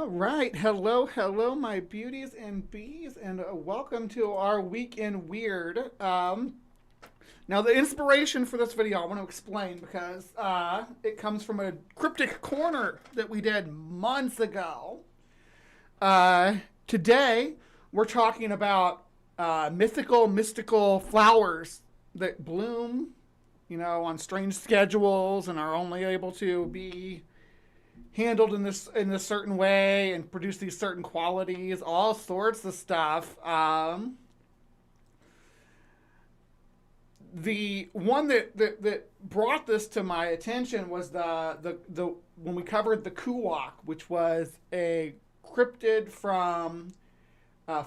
right. Hello, my beauties and bees, and welcome to our week in weird. Now, the inspiration for this video I want to explain because it comes from a cryptic corner that we did months ago. Today, we're talking about mystical flowers that bloom, on strange schedules and are only able to be handled in this certain way and produce these certain qualities, all sorts of stuff. The one that brought this to my attention was the when we covered the Kuwak, which was a cryptid from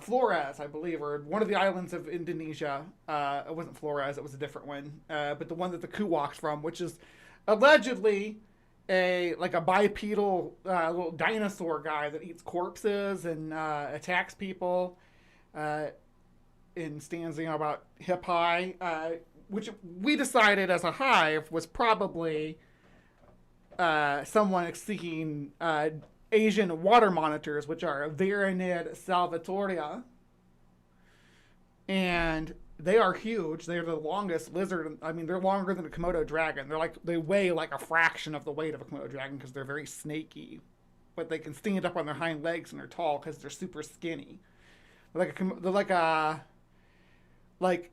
Flores, I believe, or one of the islands of Indonesia. It wasn't Flores; it was a different one. But the one that the Kuwak's from, which is allegedly a bipedal little dinosaur guy that eats corpses and attacks people, and stands about hip high, which we decided as a hive was probably someone seeking Asian water monitors, which are Virinid salvatoria, and they are huge. They're the longest lizard. I mean, they're longer than a Komodo dragon. They weigh like a fraction of the weight of a Komodo dragon because they're very snaky, but they can stand up on their hind legs and they're tall because they're super skinny. They're like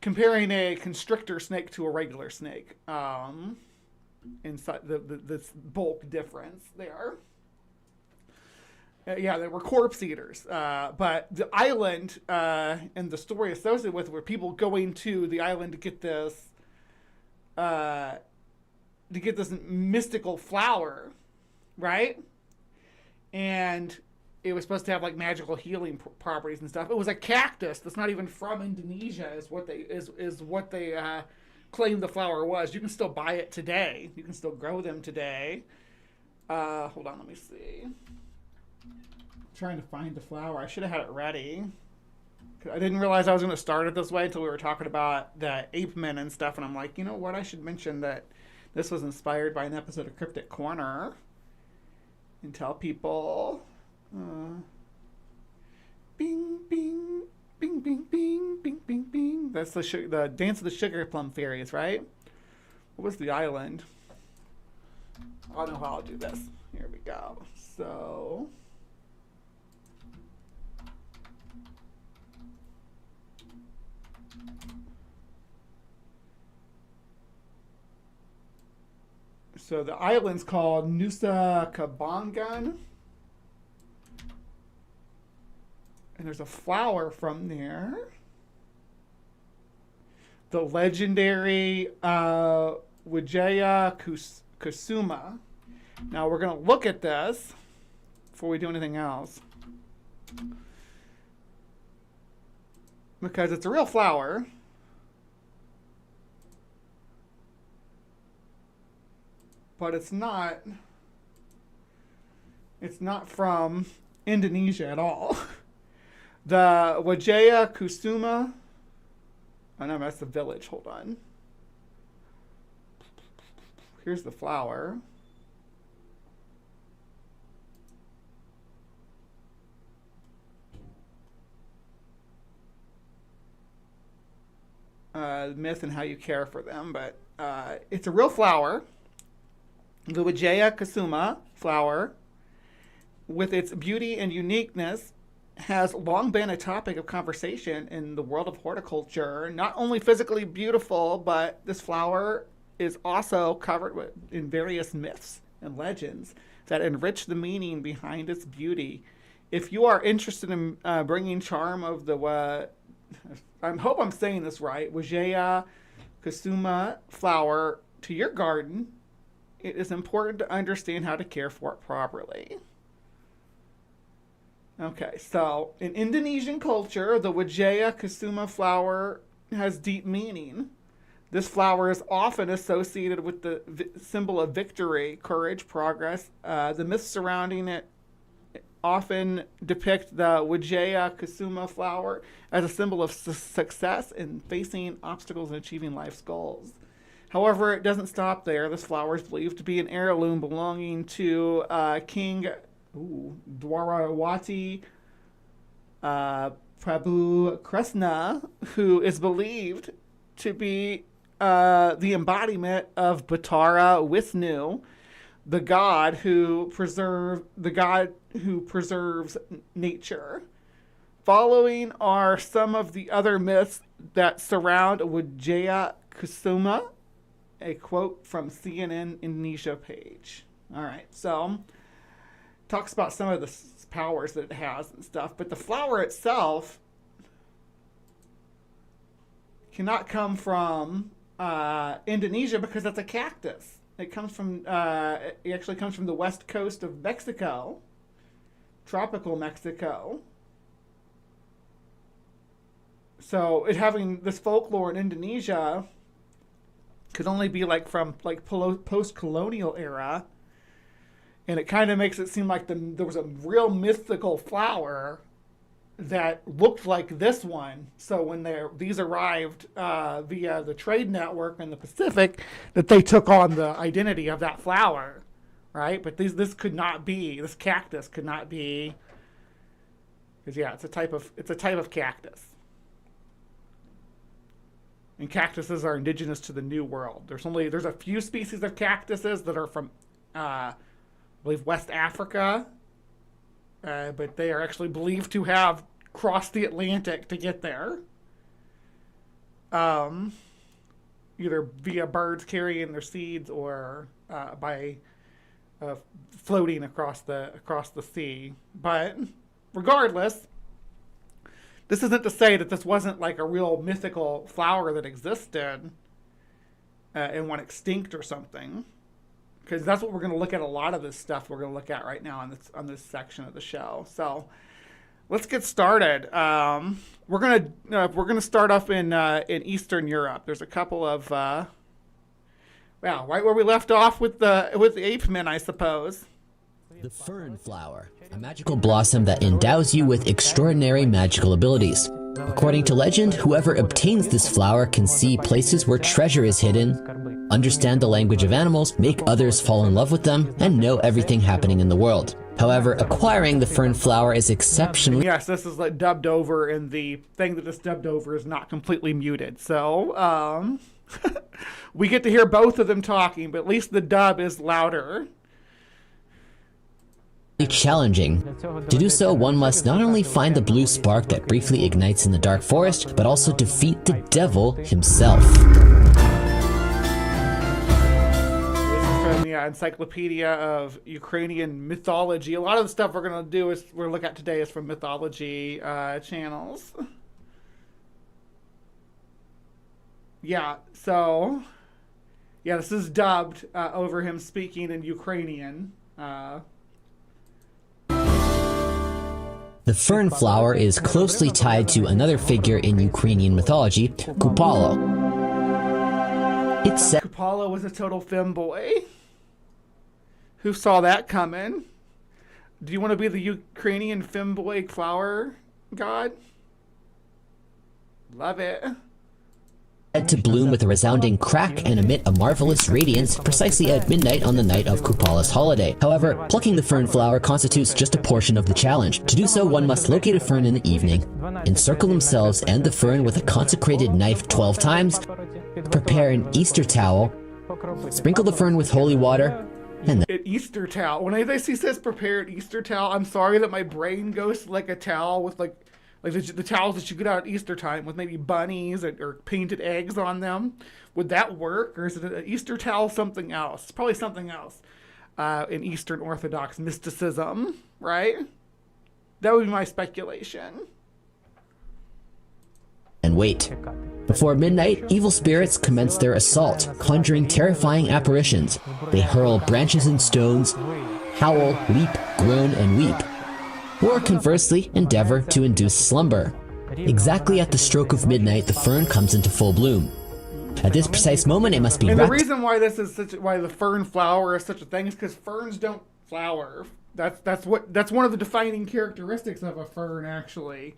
comparing a constrictor snake to a regular snake. Inside this bulk difference there. Yeah, they were corpse eaters. But the island and the story associated with it were people going to the island to get this mystical flower, right? And it was supposed to have like magical healing properties and stuff. It was a cactus that's not even from Indonesia, is what they claim the flower was. You can still buy it today. You can still grow them today. Hold on, let me see. Trying to find the flower. I should have had it ready. I didn't realize I was going to start it this way until we were talking about the ape men and stuff, and I'm like, you know what? I should mention that this was inspired by an episode of Cryptic Corner and tell people, bing, bing, bing, bing, bing, bing, bing, bing. That's the dance of the sugar plum fairies, right? What was the island? I don't know how I'll do this. Here we go. So the island's called Nusa Kambangan. And there's a flower from there. The legendary Wijaya Kusuma. Now we're going to look at this before we do anything else, because it's a real flower. But it's not from Indonesia at all. The Wijaya Kusuma. Oh no, that's the village. Hold on. Here's the flower. Myth and how you care for them, but it's a real flower. The Wijaya Kusuma flower, with its beauty and uniqueness, has long been a topic of conversation in the world of horticulture. Not only physically beautiful, but this flower is also covered in various myths and legends that enrich the meaning behind its beauty. If you are interested in bringing charm of the, I hope I'm saying this right, Wijaya Kusuma flower to your garden, it is important to understand how to care for it properly. Okay, so in Indonesian culture, the Wijaya Kusuma flower has deep meaning. This flower is often associated with the symbol of victory, courage, progress. The myths surrounding it often depict the Wijaya Kusuma flower as a symbol of success in facing obstacles and achieving life's goals. However, it doesn't stop there. This flower is believed to be an heirloom belonging to King Dwarawati Prabhu Krishna, who is believed to be the embodiment of Bhattara Vishnu, the god who preserves nature. Following are some of the other myths that surround Wijaya Kusuma, a quote from CNN Indonesia page. All right, so talks about some of the powers that it has and stuff, but the flower itself cannot come from Indonesia because that's a cactus. It actually comes from the west coast of Mexico, tropical Mexico. So it having this folklore in Indonesia could only be like from like post-colonial era, and it kind of makes it seem like there was a real mythical flower that looked like this one. So when these arrived via the trade network in the Pacific, that they took on the identity of that flower, right? But this cactus could not be, because it's a type of cactus. And cactuses are indigenous to the New World. There's a few species of cactuses that are from, I believe, West Africa, but they are actually believed to have crossed the Atlantic to get there, either via birds carrying their seeds or by floating across the sea. But regardless, this isn't to say that this wasn't like a real mythical flower that existed and went extinct or something, because that's what we're going to look at. A lot of this stuff we're going to look at right now on this section of the show. So let's get started. We're gonna start off in Eastern Europe. There's a couple of right where we left off with the ape men, I suppose. The fern flower, a magical blossom that endows you with extraordinary magical abilities. According to legend, whoever obtains this flower can see places where treasure is hidden, understand the language of animals, make others fall in love with them, and know everything happening in the world. However, acquiring the fern flower is exceptionally... Yes, this is like dubbed over, and the thing that is dubbed over is not completely muted. So, we get to hear both of them talking, but at least the dub is louder. Challenging. To do so, one must not only find the blue spark that briefly ignites in the dark forest, but also defeat the devil himself. This is from the Encyclopedia of Ukrainian Mythology. A lot of the stuff we're going to look at today is from mythology channels. Yeah, so this is dubbed over him speaking in Ukrainian. The fern flower is closely tied to another figure in Ukrainian mythology, Kupalo. Kupalo was a total femboy. Who saw that coming? Do you want to be the Ukrainian femboy flower god? Love it. To bloom with a resounding crack and emit a marvelous radiance precisely at midnight on the night of Kupala's holiday. However, plucking the fern flower constitutes just a portion of the challenge. To do so, one must locate a fern in the evening, encircle themselves and the fern with a consecrated knife 12 times, prepare an Easter towel, sprinkle the fern with holy water, and then... An Easter towel. When they says prepare an Easter towel, I'm sorry that my brain goes to like a towel with like the towels that you get out at Easter time with maybe bunnies or painted eggs on them. Would that work? Or is it an Easter towel something else? It's probably something else in Eastern Orthodox mysticism, right? That would be my speculation. And wait. Before midnight, evil spirits commence their assault, conjuring terrifying apparitions. They hurl branches and stones, howl, leap, groan, and weep. Or conversely, endeavor to induce slumber. Exactly at the stroke of midnight, the fern comes into full bloom. At this precise moment, it must be And the reason why why the fern flower is such a thing is because ferns don't flower. That's one of the defining characteristics of a fern, actually.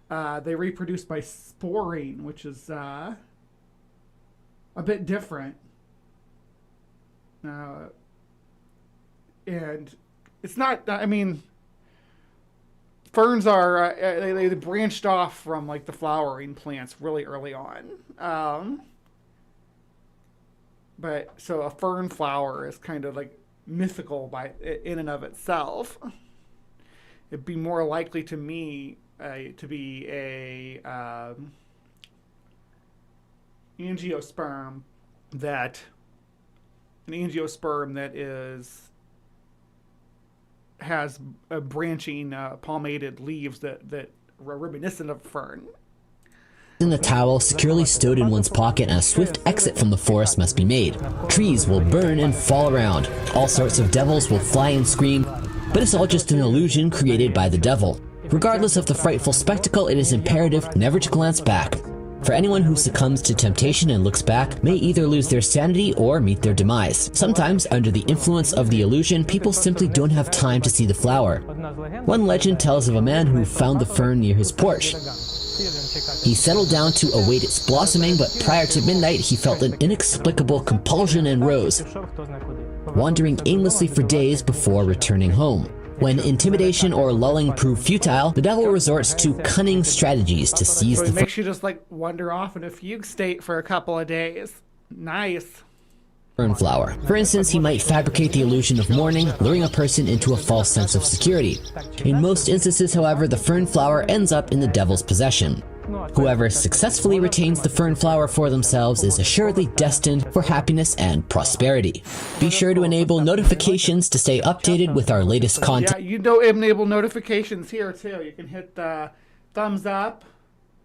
They reproduce by sporing, which is a bit different. And it's not. I mean, ferns are they branched off from like the flowering plants really early on. But so a fern flower is kind of like mythical by in and of itself. It'd be more likely to me to be a angiosperm that has branching palmated leaves that are reminiscent of fern. In the towel securely stowed in one's pocket, and a swift exit from the forest must be made. Trees will burn and fall around. All sorts of devils will fly and scream, but it's all just an illusion created by the devil. Regardless of the frightful spectacle, it is imperative never to glance back. For anyone who succumbs to temptation and looks back may either lose their sanity or meet their demise. Sometimes, under the influence of the illusion, people simply don't have time to see the flower. One legend tells of a man who found the fern near his porch. He settled down to await its blossoming, but prior to midnight he felt an inexplicable compulsion and rose, wandering aimlessly for days before returning home. When intimidation or lulling prove futile, the devil resorts to cunning strategies to seize So the it makes you just like wander off in a fugue state for a couple of days. Nice. fern flower. For instance, he might fabricate the illusion of mourning, luring a person into a false sense of security. In most instances, however, the fern flower ends up in the devil's possession. Whoever successfully retains the fern flower for themselves is assuredly destined for happiness and prosperity. Be sure to enable notifications to stay updated with our latest content. Yeah, you know, enable notifications here too. You can hit the thumbs up,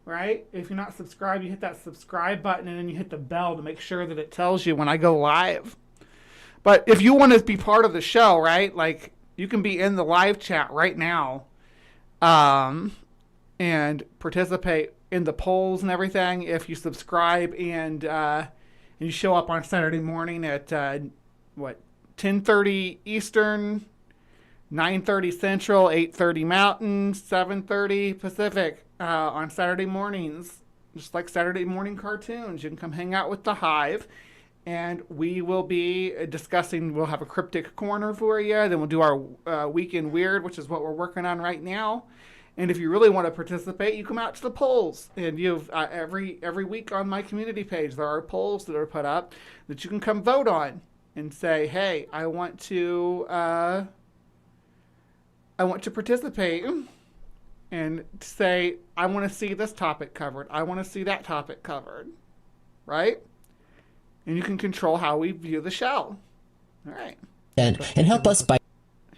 right? If you're not subscribed, you hit that subscribe button and then you hit the bell to make sure that it tells you when I go live. But if you want to be part of the show, right? Like, you can be in the live chat right now. And participate in the polls and everything if you subscribe and you show up on Saturday morning at 10:30 Eastern, 9:30 Central, 8:30 Mountain, 7:30 Pacific on Saturday mornings, just like Saturday morning cartoons. You can come hang out with the Hive, and we will be discussing. We'll have a cryptic corner for you. Then we'll do our weekend weird, which is what we're working on right now. And if you really want to participate, you come out to the polls. And you've every week on my community page, there are polls that are put up that you can come vote on and say, "Hey, I want to participate," and say, "I want to see this topic covered. I want to see that topic covered," right? And you can control how we view the show. All right. And help us by...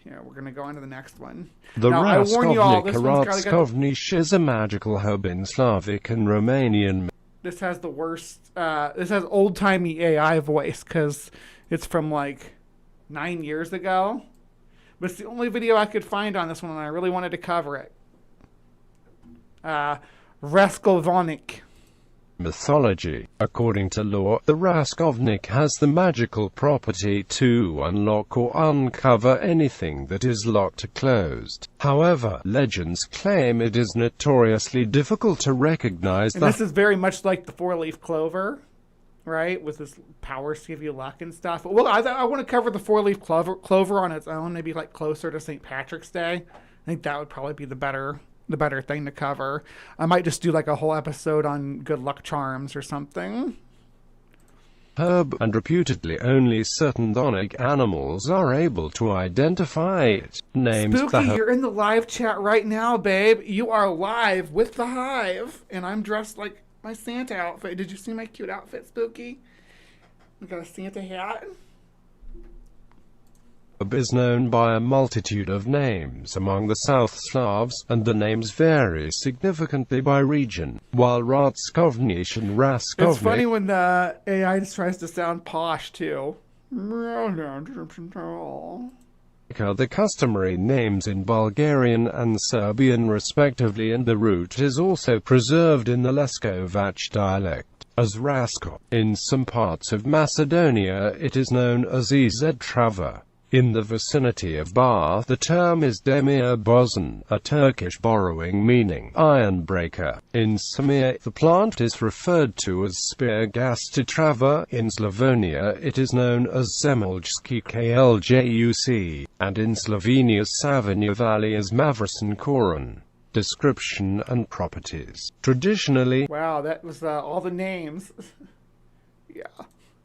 Yeah, we're going to go on to the next one. The Now, I warn you all, this one's Raskovnik is a magical herb in Slavic and Romanian. This has the worst, this has old-timey AI voice because it's from like 9 years ago. But it's the only video I could find on this one, and I really wanted to cover it. Raskovnik. Mythology. According to lore, the Raskovnik has the magical property to unlock or uncover anything that is locked or closed. However, legends claim it is notoriously difficult to recognize And this is very much like the four-leaf clover, right? With this powers to give you luck and stuff. Well, I want to cover the four-leaf clover on its own, maybe like closer to St. Patrick's Day. I think that would probably be the better thing to cover. I might just do like a whole episode on good luck charms or something. Herb, and reputedly only certain chthonic animals are able to identify it. Names Spooky, you're in the live chat right now, babe. You are live with the Hive, and I'm dressed like my Santa outfit. Did you see my cute outfit, Spooky? I got a Santa hat. Herb is known by a multitude of names among the South Slavs, and the names vary significantly by region, while Raskovnik and Raskovnik... It's funny when the AI just tries to sound posh, too. are the customary names in Bulgarian and Serbian respectively, and the root is also preserved in the Leskovac dialect as Rasko. In some parts of Macedonia it is known as Trava. In the vicinity of Bar, the term is demir boson, a Turkish borrowing meaning iron breaker. In Samir, the plant is referred to as spear gastitrava. In Slavonia, it is known as Zemuljski kljuc, and in Slovenia's Savinja Valley as Mavricin koran. Description and properties. Traditionally, Wow, that was all the names. Yeah.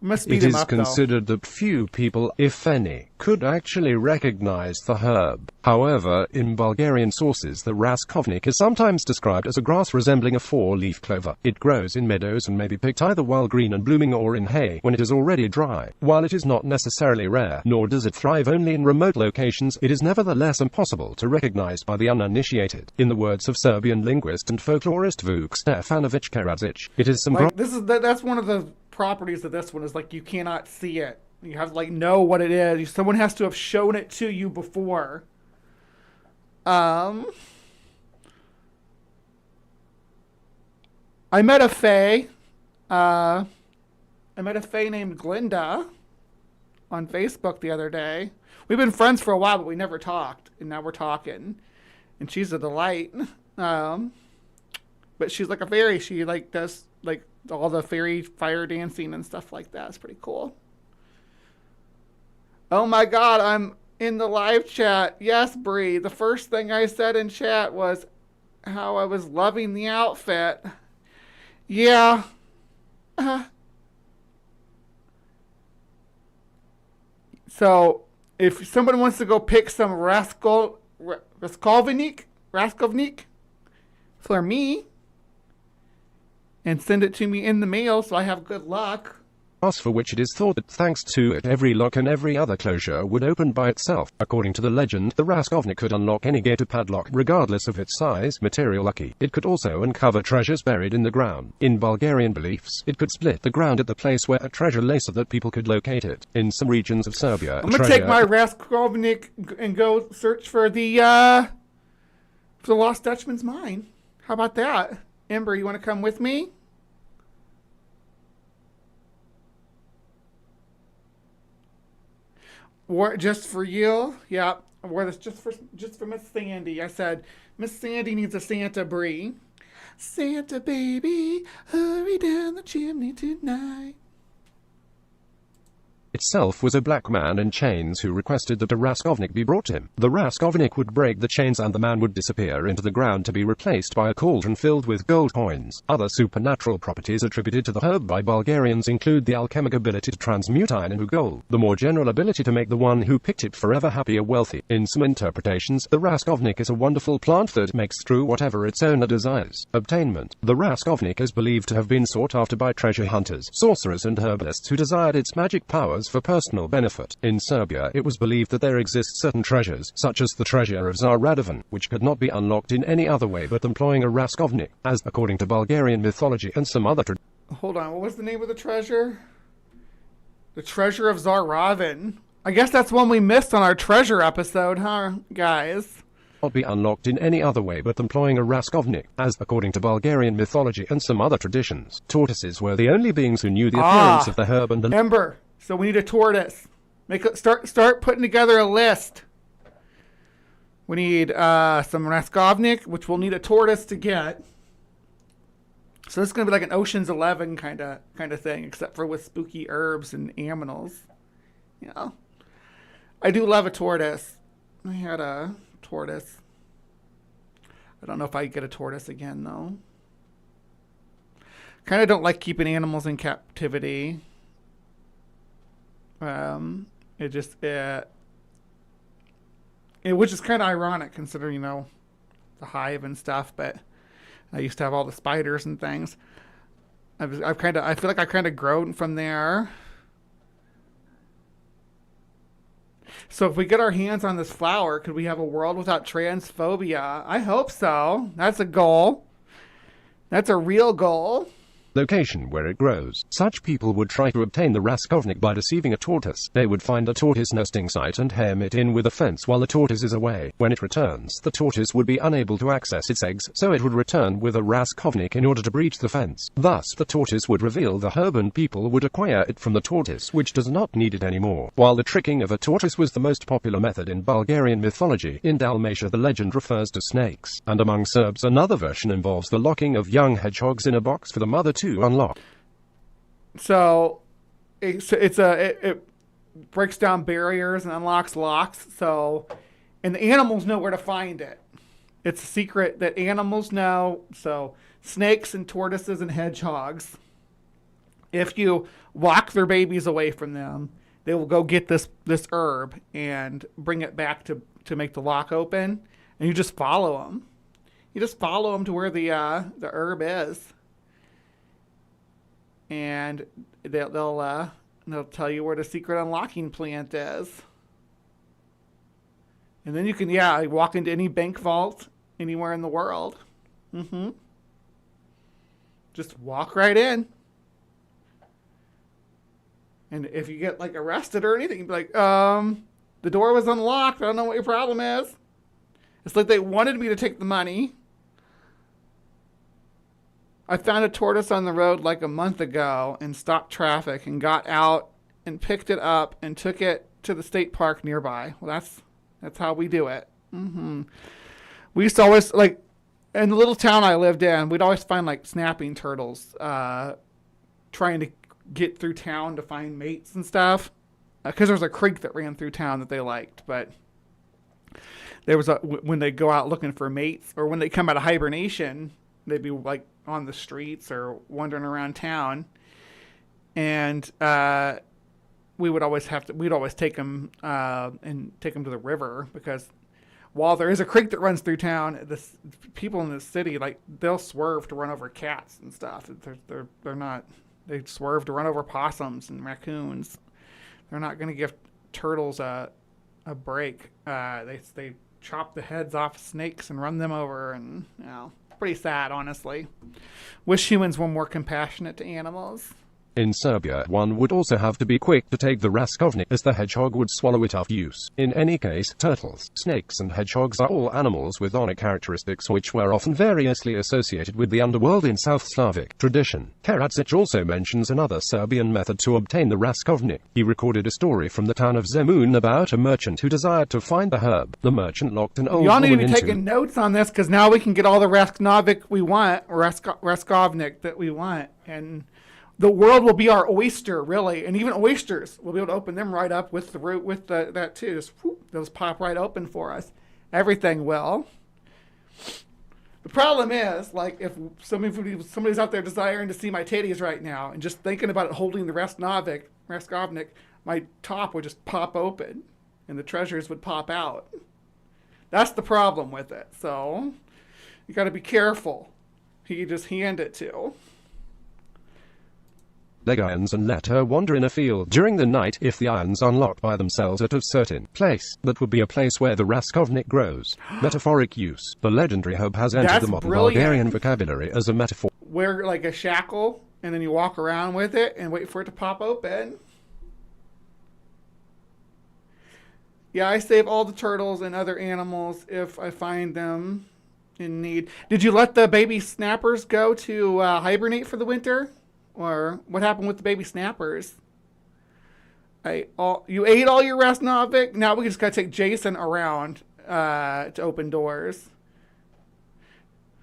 Must speed it him is up, considered that few people, if any, could actually recognize the herb. However, in Bulgarian sources the raskovnik is sometimes described as a grass resembling a four-leaf clover. It grows in meadows and may be picked either while green and blooming or in hay when it is already dry. While it is not necessarily rare, nor does it thrive only in remote locations, it is nevertheless impossible to recognize by the uninitiated. In the words of Serbian linguist and folklorist Vuk Stefanovic Karadzic, it is some like, that's one of the properties of this one is like you cannot see it. You have to like know what it is. Someone has to have shown it to you before. I met a fae. I met a fae named Glinda on Facebook the other day. We've been friends for a while, but we never talked, and now we're talking. And she's a delight. But she's like a fairy. She like does like all the fairy fire dancing and stuff like that. It's pretty cool. Oh my god, I'm in the live chat. Yes, Bree. The first thing I said in chat was how I was loving the outfit. Yeah. So, if someone wants to go pick some Raskovnik for me, and send it to me in the mail so I have good luck. For which it is thought that thanks to it every lock and every other closure would open by itself. According to the legend, the raskovnik could unlock any gate or padlock regardless of its size, material lucky. It could also uncover treasures buried in the ground. In Bulgarian beliefs, it could split the ground at the place where a treasure lay so that people could locate it. In some regions of Serbia, I'm gonna take my raskovnik and go search for the Lost Dutchman's mine. How about that? Ember, you want to come with me? Or just for you? Yeah. Or this just for Miss Sandy. I said Miss Sandy needs a Santa Brie. Santa baby, hurry down the chimney tonight. Itself was a black man in chains who requested that a raskovnik be brought to him. The raskovnik would break the chains and the man would disappear into the ground to be replaced by a cauldron filled with gold coins. Other supernatural properties attributed to the herb by Bulgarians include the alchemic ability to transmute iron into gold, the more general ability to make the one who picked it forever happy or wealthy. In some interpretations, the raskovnik is a wonderful plant that makes through whatever its owner desires. Obtainment. The raskovnik is believed to have been sought after by treasure hunters, sorcerers and herbalists who desired its magic powers for personal benefit. In Serbia, it was believed that there exist certain treasures, such as the treasure of Tsar Radovan, which could not be unlocked in any other way but employing a raskovnik, as according to Bulgarian mythology and some other Hold on, what was the name of the treasure? The treasure of Tsar Radovan. I guess that's one we missed on our treasure episode, huh, guys? Not be unlocked in any other way but employing a raskovnik, as according to Bulgarian mythology and some other traditions. Tortoises were the only beings who knew the appearance of the herb and Ember. So we need a tortoise. Start putting together a list. We need some raskovnik, which we'll need a tortoise to get. So this is gonna be like an Ocean's 11 kind of thing, except for with spooky herbs and aminals. You know, I do love a tortoise. I had a tortoise. I don't know if I'd get a tortoise again though. Kind of don't like keeping animals in captivity. Which is kind of ironic considering, you know, the Hive and stuff, but I used to have all the spiders and things. I feel like I kind of grown from there. So if we get our hands on this flower, could we have a world without transphobia? I hope so. That's a goal. That's a real goal. location where it grows. Such people would try to obtain the raskovnik by deceiving a tortoise. They would find a tortoise nesting site and hem it in with a fence while the tortoise is away. When it returns, the tortoise would be unable to access its eggs, so it would return with a raskovnik in order to breach the fence. Thus, the tortoise would reveal the herb and people would acquire it from the tortoise, which does not need it anymore. While the tricking of a tortoise was the most popular method in Bulgarian mythology, in Dalmatia the legend refers to snakes, and among Serbs another version involves the locking of young hedgehogs in a box for the mother to unlock. So it breaks down barriers and unlocks locks. So, and the animals know where to find it. It's a secret that animals know. So snakes and tortoises and hedgehogs, if you lock their babies away from them, they will go get this herb and bring it back to make the lock open. And you just follow them. You just follow them to where the herb is. And they'll tell you where the secret unlocking plant is. And then you can, walk into any bank vault anywhere in the world. Just walk right in. And if you get like arrested or anything, you'd be like, the door was unlocked. I don't know what your problem is. It's like they wanted me to take the money. I found a tortoise on the road like a month ago and stopped traffic and got out and picked it up and took it to the state park nearby. Well, that's how we do it. We used to always, like, in the little town I lived in, we'd always find like snapping turtles trying to get through town to find mates and stuff. Because there was a creek that ran through town that they liked. But there was when they go out looking for mates, or when they come out of hibernation, they'd be like on the streets or wandering around town. And we'd always take them and take them to the river, because while there is a creek that runs through town, the people in the city, like, they'll swerve to run over cats and stuff. They swerve to run over possums and raccoons. They're not going to give turtles a break. They chop the heads off snakes and run them over, and pretty sad, honestly. Wish humans were more compassionate to animals. In Serbia, one would also have to be quick to take the raskovnik, as the hedgehog would swallow it after use. In any case, turtles, snakes and hedgehogs are all animals with onic characteristics which were often variously associated with the underworld in South Slavic tradition. Karadzic also mentions another Serbian method to obtain the raskovnik. He recorded a story from the town of Zemun about a merchant who desired to find the herb. The merchant locked an old Y'all woman need to be taking notes on this, because now we can get all the raskovnik we want, raskovnik that we want, and the world will be our oyster, really. And even oysters, we'll be able to open them right up with the root, with that too. Just whoop, they'll just pop right open for us. Everything will. The problem is, like, if somebody's out there desiring to see my titties right now and just thinking about it holding the raskovnik, my top would just pop open and the treasures would pop out. That's the problem with it. So you got to be careful who you just hand it to. Leg irons and let her wander in a field during the night. If the irons unlock by themselves at a certain place, that would be a place where the raskovnik grows. Metaphoric use. The legendary herb has entered the modern Bulgarian vocabulary as a metaphor. Wear like a shackle, and then you walk around with it and wait for it to pop open. Yeah, I save all the turtles and other animals if I find them in need. Did you let the baby snappers go to hibernate for the winter? Or what happened with the baby snappers? You ate all your raskovnik? Now we just got to take Jason around to open doors.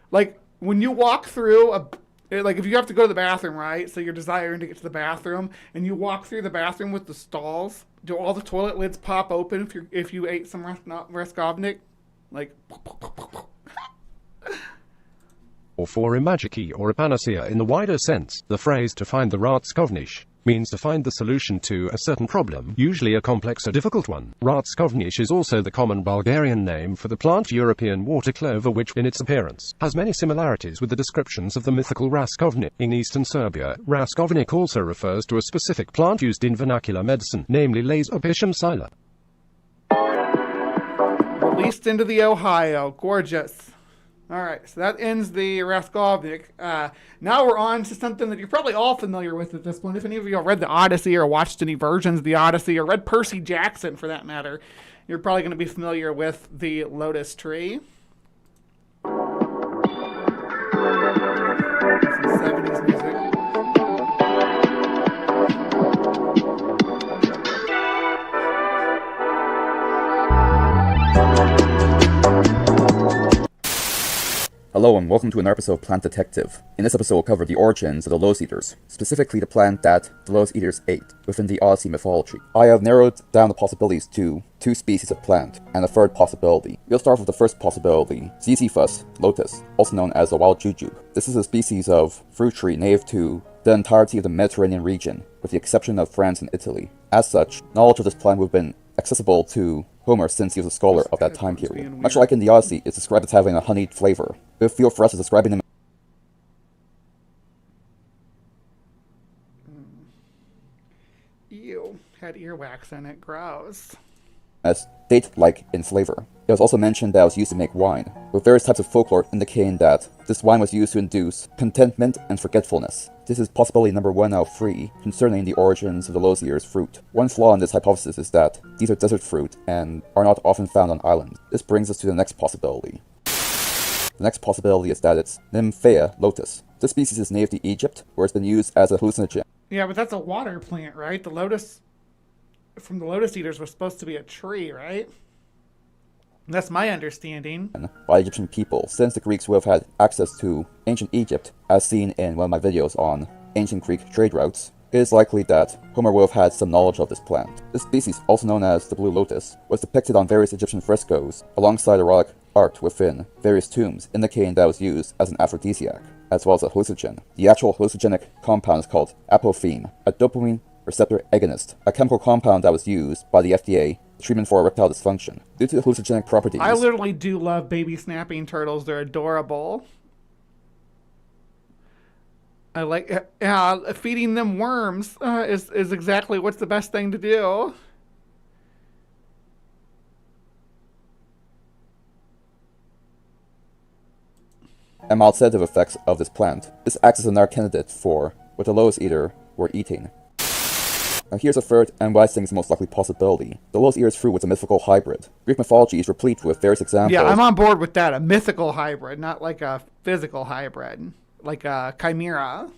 Like, when you walk through, like, if you have to go to the bathroom, right? So you're desiring to get to the bathroom, and you walk through the bathroom with the stalls. Do all the toilet lids pop open if you ate some raskovnik? Like... Or for a magic key or a panacea in the wider sense. The phrase "to find the raskovnik" means to find the solution to a certain problem, usually a complex or difficult one. Raskovnik is also the common Bulgarian name for the plant European water clover, which, in its appearance, has many similarities with the descriptions of the mythical raskovnik. In eastern Serbia, raskovnik also refers to a specific plant used in vernacular medicine, namely Lays opicium sila. Released into the Ohio. Gorgeous. All right, so that ends the Raskolnik. Now we're on to something that you're probably all familiar with at this point. If any of you have read the Odyssey or watched any versions of the Odyssey or read Percy Jackson for that matter, you're probably going to be familiar with the lotus tree. Some 70s music. Hello and welcome to another episode of Plant Detective. In this episode we'll cover the origins of the Lotus Eaters, specifically the plant that the Lotus Eaters ate within the Odyssey mythology. I have narrowed down the possibilities to 2 species of plant and a third possibility. We'll start with the first possibility, Ziziphus lotus, also known as the wild jujube. This is a species of fruit tree native to the entirety of the Mediterranean region, with the exception of France and Italy. As such, knowledge of this plant would have been accessible to Homer since he was a scholar of that time period. Much like in the Odyssey, it's described as having a honeyed flavor. The feel for us is describing them Ew, had earwax in it, gross. as date-like in flavor. It was also mentioned that it was used to make wine, with various types of folklore indicating that this wine was used to induce contentment and forgetfulness. This is possibility number 1 out of 3 concerning the origins of the Lotus Eaters fruit. One flaw in this hypothesis is that these are desert fruit and are not often found on islands. This brings us to the next possibility. The next possibility is that it's Nymphaea lotus. This species is native to Egypt, where it's been used as a hallucinogen. Yeah, but that's a water plant, right? The lotus from the Lotus Eaters was supposed to be a tree, right? That's my understanding. By Egyptian people, since the Greeks would have had access to ancient Egypt, as seen in one of my videos on ancient Greek trade routes, it is likely that Homer would have had some knowledge of this plant. This species, also known as the blue lotus, was depicted on various Egyptian frescoes alongside erotic art within various tombs, indicating that it was used as an aphrodisiac, as well as a hallucinogen. The actual hallucinogenic compound is called apophene, a dopamine receptor agonist, a chemical compound that was used by the FDA treatment for erectile dysfunction. Due to the hallucinogenic properties, I literally do love baby snapping turtles. They're adorable. I like feeding them worms is exactly what's the best thing to do. and mild sedative effects of this plant. This acts as another candidate for what the Lotus Eater were eating. Now here's a third, and what I think is the most likely possibility. The Lotus Eater's fruit was a mythical hybrid. Greek mythology is replete with various examples. Yeah, I'm on board with that. A mythical hybrid, not like a physical hybrid. Like a chimera.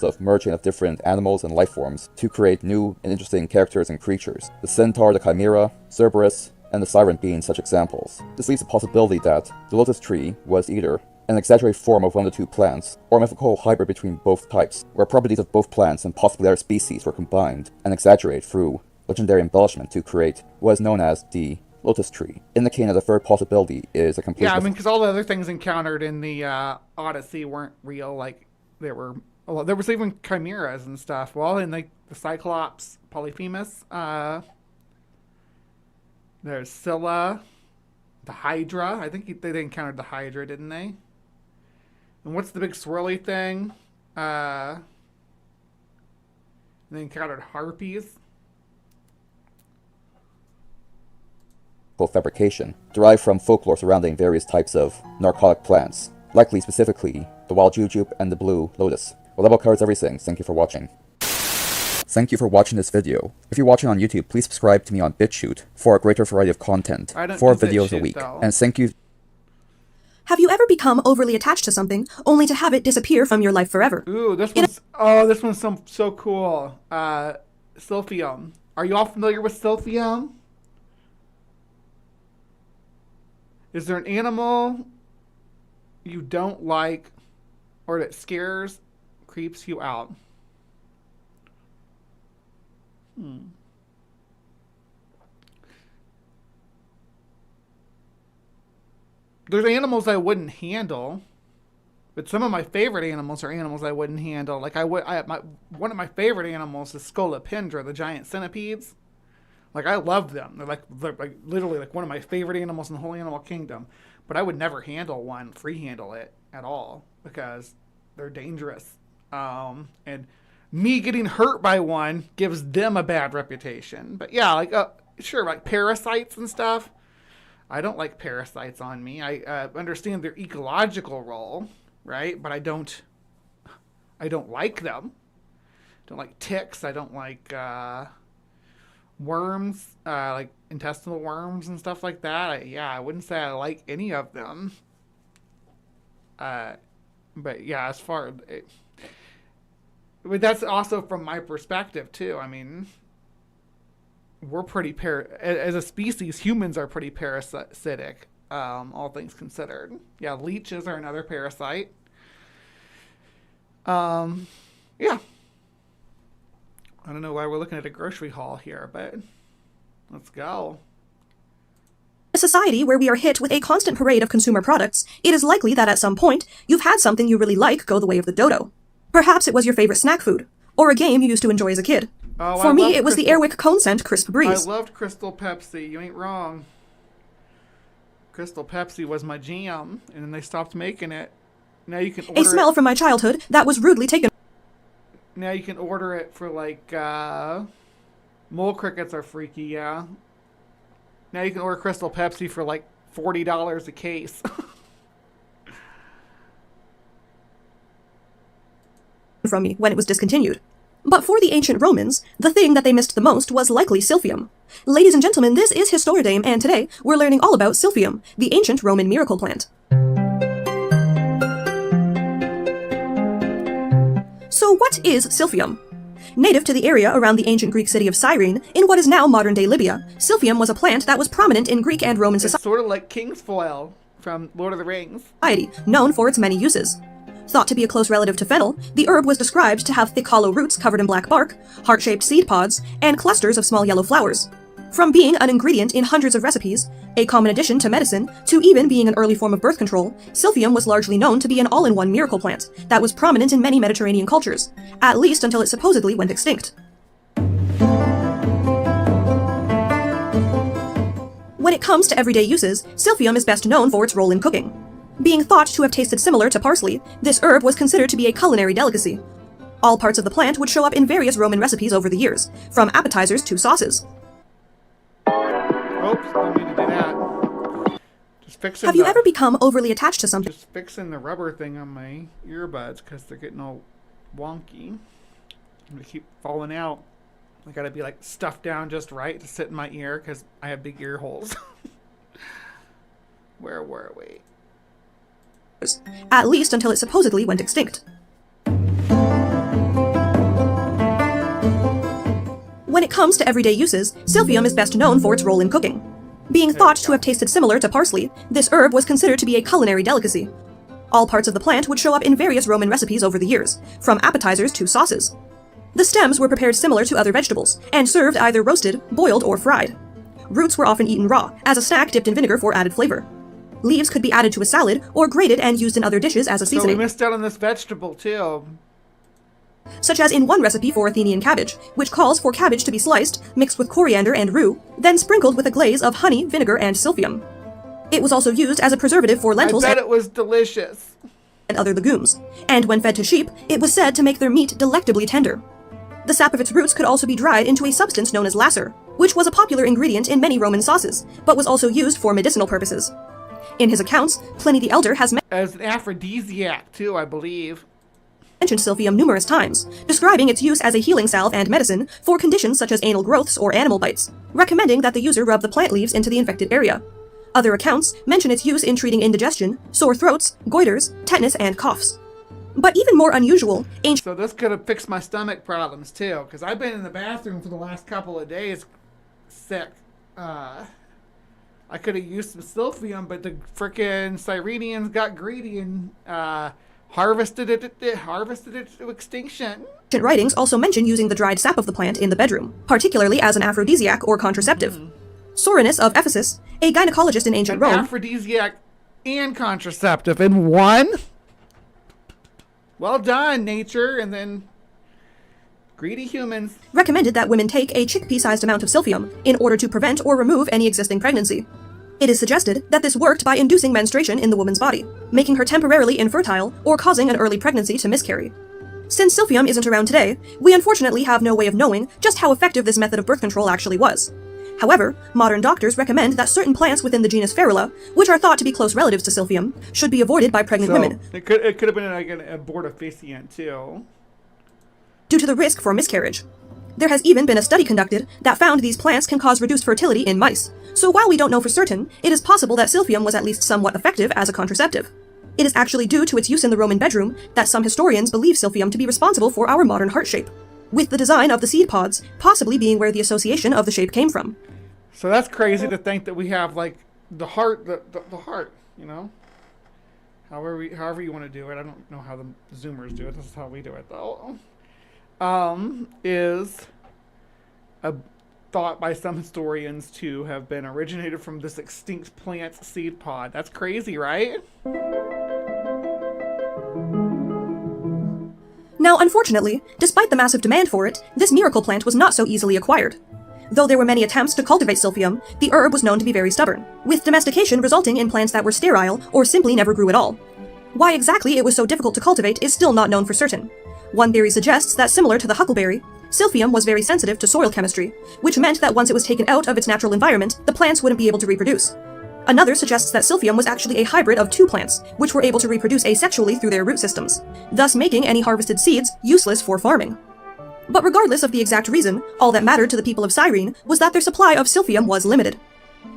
Of merging of different animals and life forms to create new and interesting characters and creatures. The centaur, the chimera, Cerberus, and the siren being such examples. This leaves the possibility that the lotus tree was either an exaggerated form of one of the two plants, or a mythical hybrid between both types, where properties of both plants and possibly other species were combined and exaggerated through legendary embellishment to create what is known as the lotus tree. Indicating that the third possibility is a complete... Yeah, I mean, because all the other things encountered in the Odyssey weren't real. Like, there was even chimeras and stuff. Well, in the Cyclops, Polyphemus, there's Scylla, the Hydra. I think they encountered the Hydra, didn't they? And what's the big swirly thing? They encountered harpies. fabrication, derived from folklore surrounding various types of narcotic plants, likely specifically the wild jujube and the blue lotus. Well, that about covers everything. Thank you for watching. Thank you for watching this video. If you're watching on YouTube, please subscribe to me on BitChute for a greater variety of content, 4 videos a week. Though. And thank you. Have you ever become overly attached to something, only to have it disappear from your life forever? Ooh, this one's so cool. Silphium. Are you all familiar with Silphium? Is there an animal you don't like or that creeps you out? There's animals I wouldn't handle, but some of my favorite animals are animals I wouldn't handle. Like one of my favorite animals is Scolopendra, the giant centipedes. Like, I love them. They're like literally like one of my favorite animals in the whole animal kingdom. But I would never handle one, free handle it at all, because they're dangerous. And me getting hurt by one gives them a bad reputation. But yeah, like sure, like parasites and stuff. I don't like parasites on me. I understand their ecological role, right? But I don't like them. I don't like ticks. I don't like worms, like intestinal worms and stuff like that. I wouldn't say I like any of them. But yeah, as far but that's also from my perspective too. I mean, we're pretty as a species, humans are pretty parasitic, all things considered. Yeah, leeches are another parasite. Yeah. I don't know why we're looking at a grocery haul here, but let's go. In a society where we are hit with a constant parade of consumer products, it is likely that at some point, you've had something you really like go the way of the dodo. Perhaps it was your favorite snack food, or a game you used to enjoy as a kid. Oh, For me, it was the Airwick Cone Scent Crisp Breeze. I loved Crystal Pepsi. You ain't wrong. Crystal Pepsi was my jam, and then they stopped making it. Now you can order A smell from my childhood that was rudely taken. Now you can order it for like mole crickets are freaky, yeah. Now you can order Crystal Pepsi for like $40 a case. From me when it was discontinued. But for the ancient Romans, the thing that they missed the most was likely silphium. Ladies and gentlemen, this is Historidame, and today we're learning all about silphium, the ancient Roman miracle plant. So what is silphium? Native to the area around the ancient Greek city of Cyrene, in what is now modern-day Libya, silphium was a plant that was prominent in Greek and Roman It's society. sort of like King's Foil from Lord of the Rings. Known for its many uses. Thought to be a close relative to fennel, the herb was described to have thick hollow roots covered in black bark, heart-shaped seed pods, and clusters of small yellow flowers. From being an ingredient in hundreds of recipes, a common addition to medicine, to even being an early form of birth control, silphium was largely known to be an all-in-one miracle plant that was prominent in many Mediterranean cultures, at least until it supposedly went extinct. When it comes to everyday uses, silphium is best known for its role in cooking. Being thought to have tasted similar to parsley, this herb was considered to be a culinary delicacy. All parts of the plant would show up in various Roman recipes over the years, from appetizers to sauces. Oops, didn't mean to do that. Just fixing Have you ever become overly attached to something? Just fixing the rubber thing on my earbuds because they're getting all wonky. They keep falling out. I gotta be like stuffed down just right to sit in my ear because I have big ear holes. Where were we? At least until it supposedly went extinct. When it comes to everyday uses, silphium is best known for its role in cooking. Being thought to have tasted similar to parsley, this herb was considered to be a culinary delicacy. All parts of the plant would show up in various Roman recipes over the years, from appetizers to sauces. The stems were prepared similar to other vegetables, and served either roasted, boiled, or fried. Roots were often eaten raw, as a snack dipped in vinegar for added flavor. Leaves could be added to a salad, or grated and used in other dishes as a seasoning. So we missed out on this vegetable too. Such as in one recipe for Athenian cabbage, which calls for cabbage to be sliced, mixed with coriander and rue, then sprinkled with a glaze of honey, vinegar, and silphium. It was also used as a preservative for lentils I bet it was delicious. and other legumes, and when fed to sheep, it was said to make their meat delectably tender. The sap of its roots could also be dried into a substance known as lacer, which was a popular ingredient in many Roman sauces, but was also used for medicinal purposes. In his accounts, Pliny the Elder has As an aphrodisiac too, I believe. mentioned silphium numerous times, describing its use as a healing salve and medicine for conditions such as anal growths or animal bites, recommending that the user rub the plant leaves into the infected area. Other accounts mention its use in treating indigestion, sore throats, goiters, tetanus, and coughs. But even more unusual, ancient So this could have fixed my stomach problems too, because I've been in the bathroom for the last couple of days sick. I could have used some silphium, but the frickin' Cyrenians got greedy and harvested it to extinction. writings also mention using the dried sap of the plant in the bedroom, particularly as an aphrodisiac or contraceptive. Soranus of Ephesus, a gynecologist in ancient An Rome, aphrodisiac and contraceptive in one? Well done, nature, and then greedy humans. recommended that women take a chickpea-sized amount of silphium in order to prevent or remove any existing pregnancy. It is suggested that this worked by inducing menstruation in the woman's body, making her temporarily infertile or causing an early pregnancy to miscarry. Since silphium isn't around today, we unfortunately have no way of knowing just how effective this method of birth control actually was. However, modern doctors recommend that certain plants within the genus Ferula, which are thought to be close relatives to Silphium, should be avoided by pregnant women. It could have been like an abortifacient too, due to the risk for miscarriage. There has even been a study conducted that found these plants can cause reduced fertility in mice. So while we don't know for certain, it is possible that Silphium was at least somewhat effective as a contraceptive. It is actually due to its use in the Roman bedroom that some historians believe Silphium to be responsible for our modern heart shape, with the design of the seed pods possibly being where the association of the shape came from. So that's crazy to think that we have like the heart, the heart, you know. However you want to do it. I don't know how the Zoomers do it. This is how we do it though. Is a thought by some historians to have been originated from this extinct plant's seed pod. That's crazy, right? Now, unfortunately, despite the massive demand for it, this miracle plant was not so easily acquired. Though there were many attempts to cultivate Silphium, the herb was known to be very stubborn, with domestication resulting in plants that were sterile or simply never grew at all. Why exactly it was so difficult to cultivate is still not known for certain. One theory suggests that similar to the huckleberry, Silphium was very sensitive to soil chemistry, which meant that once it was taken out of its natural environment, the plants wouldn't be able to reproduce. Another suggests that Silphium was actually a hybrid of two plants, which were able to reproduce asexually through their root systems, thus making any harvested seeds useless for farming. But regardless of the exact reason, all that mattered to the people of Cyrene was that their supply of Silphium was limited.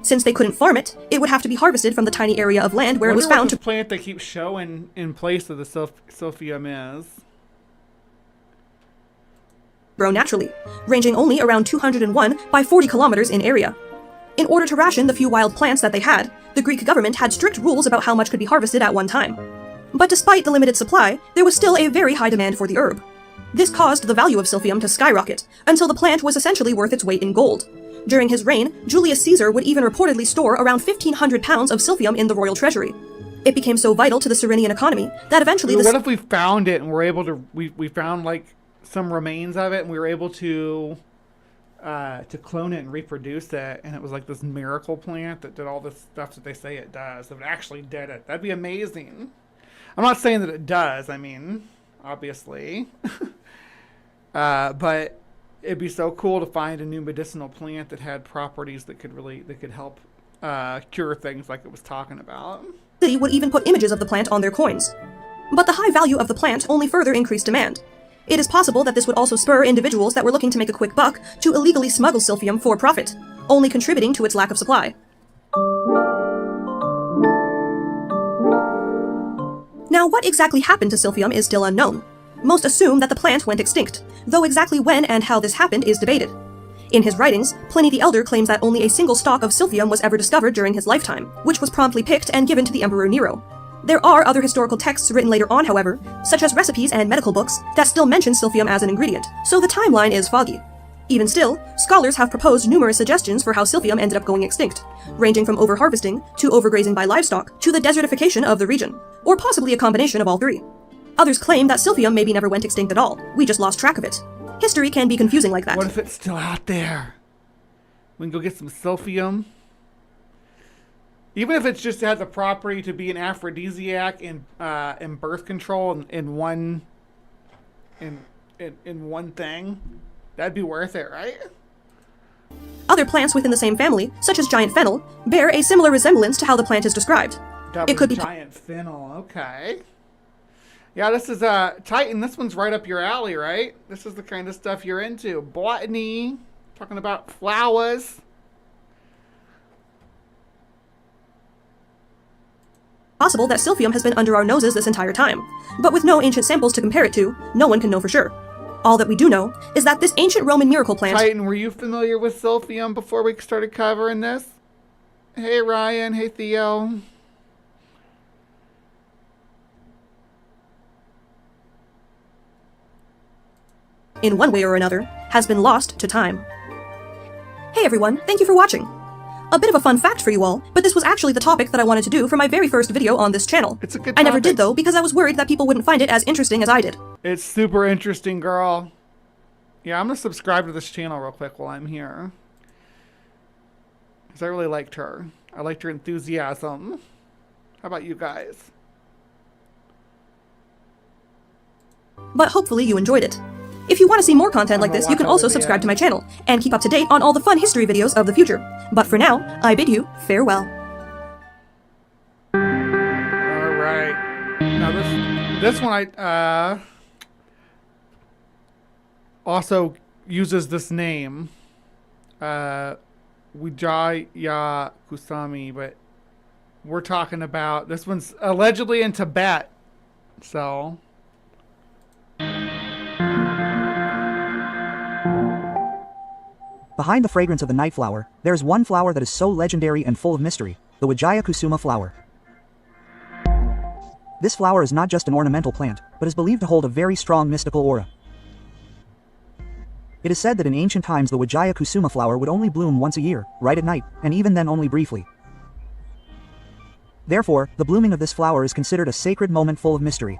Since they couldn't farm it, it would have to be harvested from the tiny area of land where it was found to plant they keep showing in place of the Silphium is grow naturally, ranging only around 201 by 40 kilometers in area. In order to ration the few wild plants that they had, the Greek government had strict rules about how much could be harvested at one time. But despite the limited supply, there was still a very high demand for the herb. This caused the value of Silphium to skyrocket, until the plant was essentially worth its weight in gold. During his reign, Julius Caesar would even reportedly store around 1,500 pounds of Silphium in the royal treasury. It became so vital to the Cyrenian economy that eventually what if we found it and we're able to, we found like some remains of it and we were able to clone it and reproduce it, and it was like this miracle plant that did all this stuff that they say it does, that it actually did it. That'd be amazing. I'm not saying that it does, I mean, obviously. But it'd be so cool to find a new medicinal plant that had properties that could help cure things like it was talking about. The city would even put images of the plant on their coins. But the high value of the plant only further increased demand. It is possible that this would also spur individuals that were looking to make a quick buck to illegally smuggle Silphium for profit, only contributing to its lack of supply. Now, what exactly happened to Silphium is still unknown. Most assume that the plant went extinct, though exactly when and how this happened is debated. In his writings, Pliny the Elder claims that only a single stalk of Silphium was ever discovered during his lifetime, which was promptly picked and given to the Emperor Nero. There are other historical texts written later on, however, such as recipes and medical books, that still mention Silphium as an ingredient, so the timeline is foggy. Even still, scholars have proposed numerous suggestions for how Silphium ended up going extinct, ranging from overharvesting, to overgrazing by livestock, to the desertification of the region, or possibly a combination of all three. Others claim that Silphium maybe never went extinct at all, we just lost track of it. History can be confusing like that. What if it's still out there? We can go get some Silphium. Even if it just has a property to be an aphrodisiac in birth control in one thing, that'd be worth it, right? Other plants within the same family, such as giant fennel, bear a similar resemblance to how the plant is described. It could be giant fennel, okay. Yeah, this is Titan. This one's right up your alley, right? This is the kind of stuff you're into. Botany, talking about flowers. Possible that Silphium has been under our noses this entire time, but with no ancient samples to compare it to, no one can know for sure. All that we do know is that this ancient Roman miracle plant... Titan, were you familiar with Silphium before we started covering this? Hey Ryan, hey Theo. in one way or another, has been lost to time. Hey everyone, thank you for watching! A bit of a fun fact for you all, but this was actually the topic that I wanted to do for my very first video on this channel. It's a good topic. I never did though, because I was worried that people wouldn't find it as interesting as I did. It's super interesting, girl. Yeah, I'm gonna subscribe to this channel real quick while I'm here. Because I really liked her. I liked her enthusiasm. How about you guys? But hopefully you enjoyed it. If you want to see more content like this, you can also subscribe to my channel and keep up to date on all the fun history videos of the future. But for now, I bid you farewell. All right. Now this one I also uses this name, Wijaya Kusami, but we're talking about this one's allegedly in Tibet. So. Behind the fragrance of the night flower, there is one flower that is so legendary and full of mystery, the Wijaya Kusuma flower. This flower is not just an ornamental plant, but is believed to hold a very strong mystical aura. It is said that in ancient times the Wijaya Kusuma flower would only bloom once a year, right at night, and even then only briefly. Therefore, the blooming of this flower is considered a sacred moment full of mystery.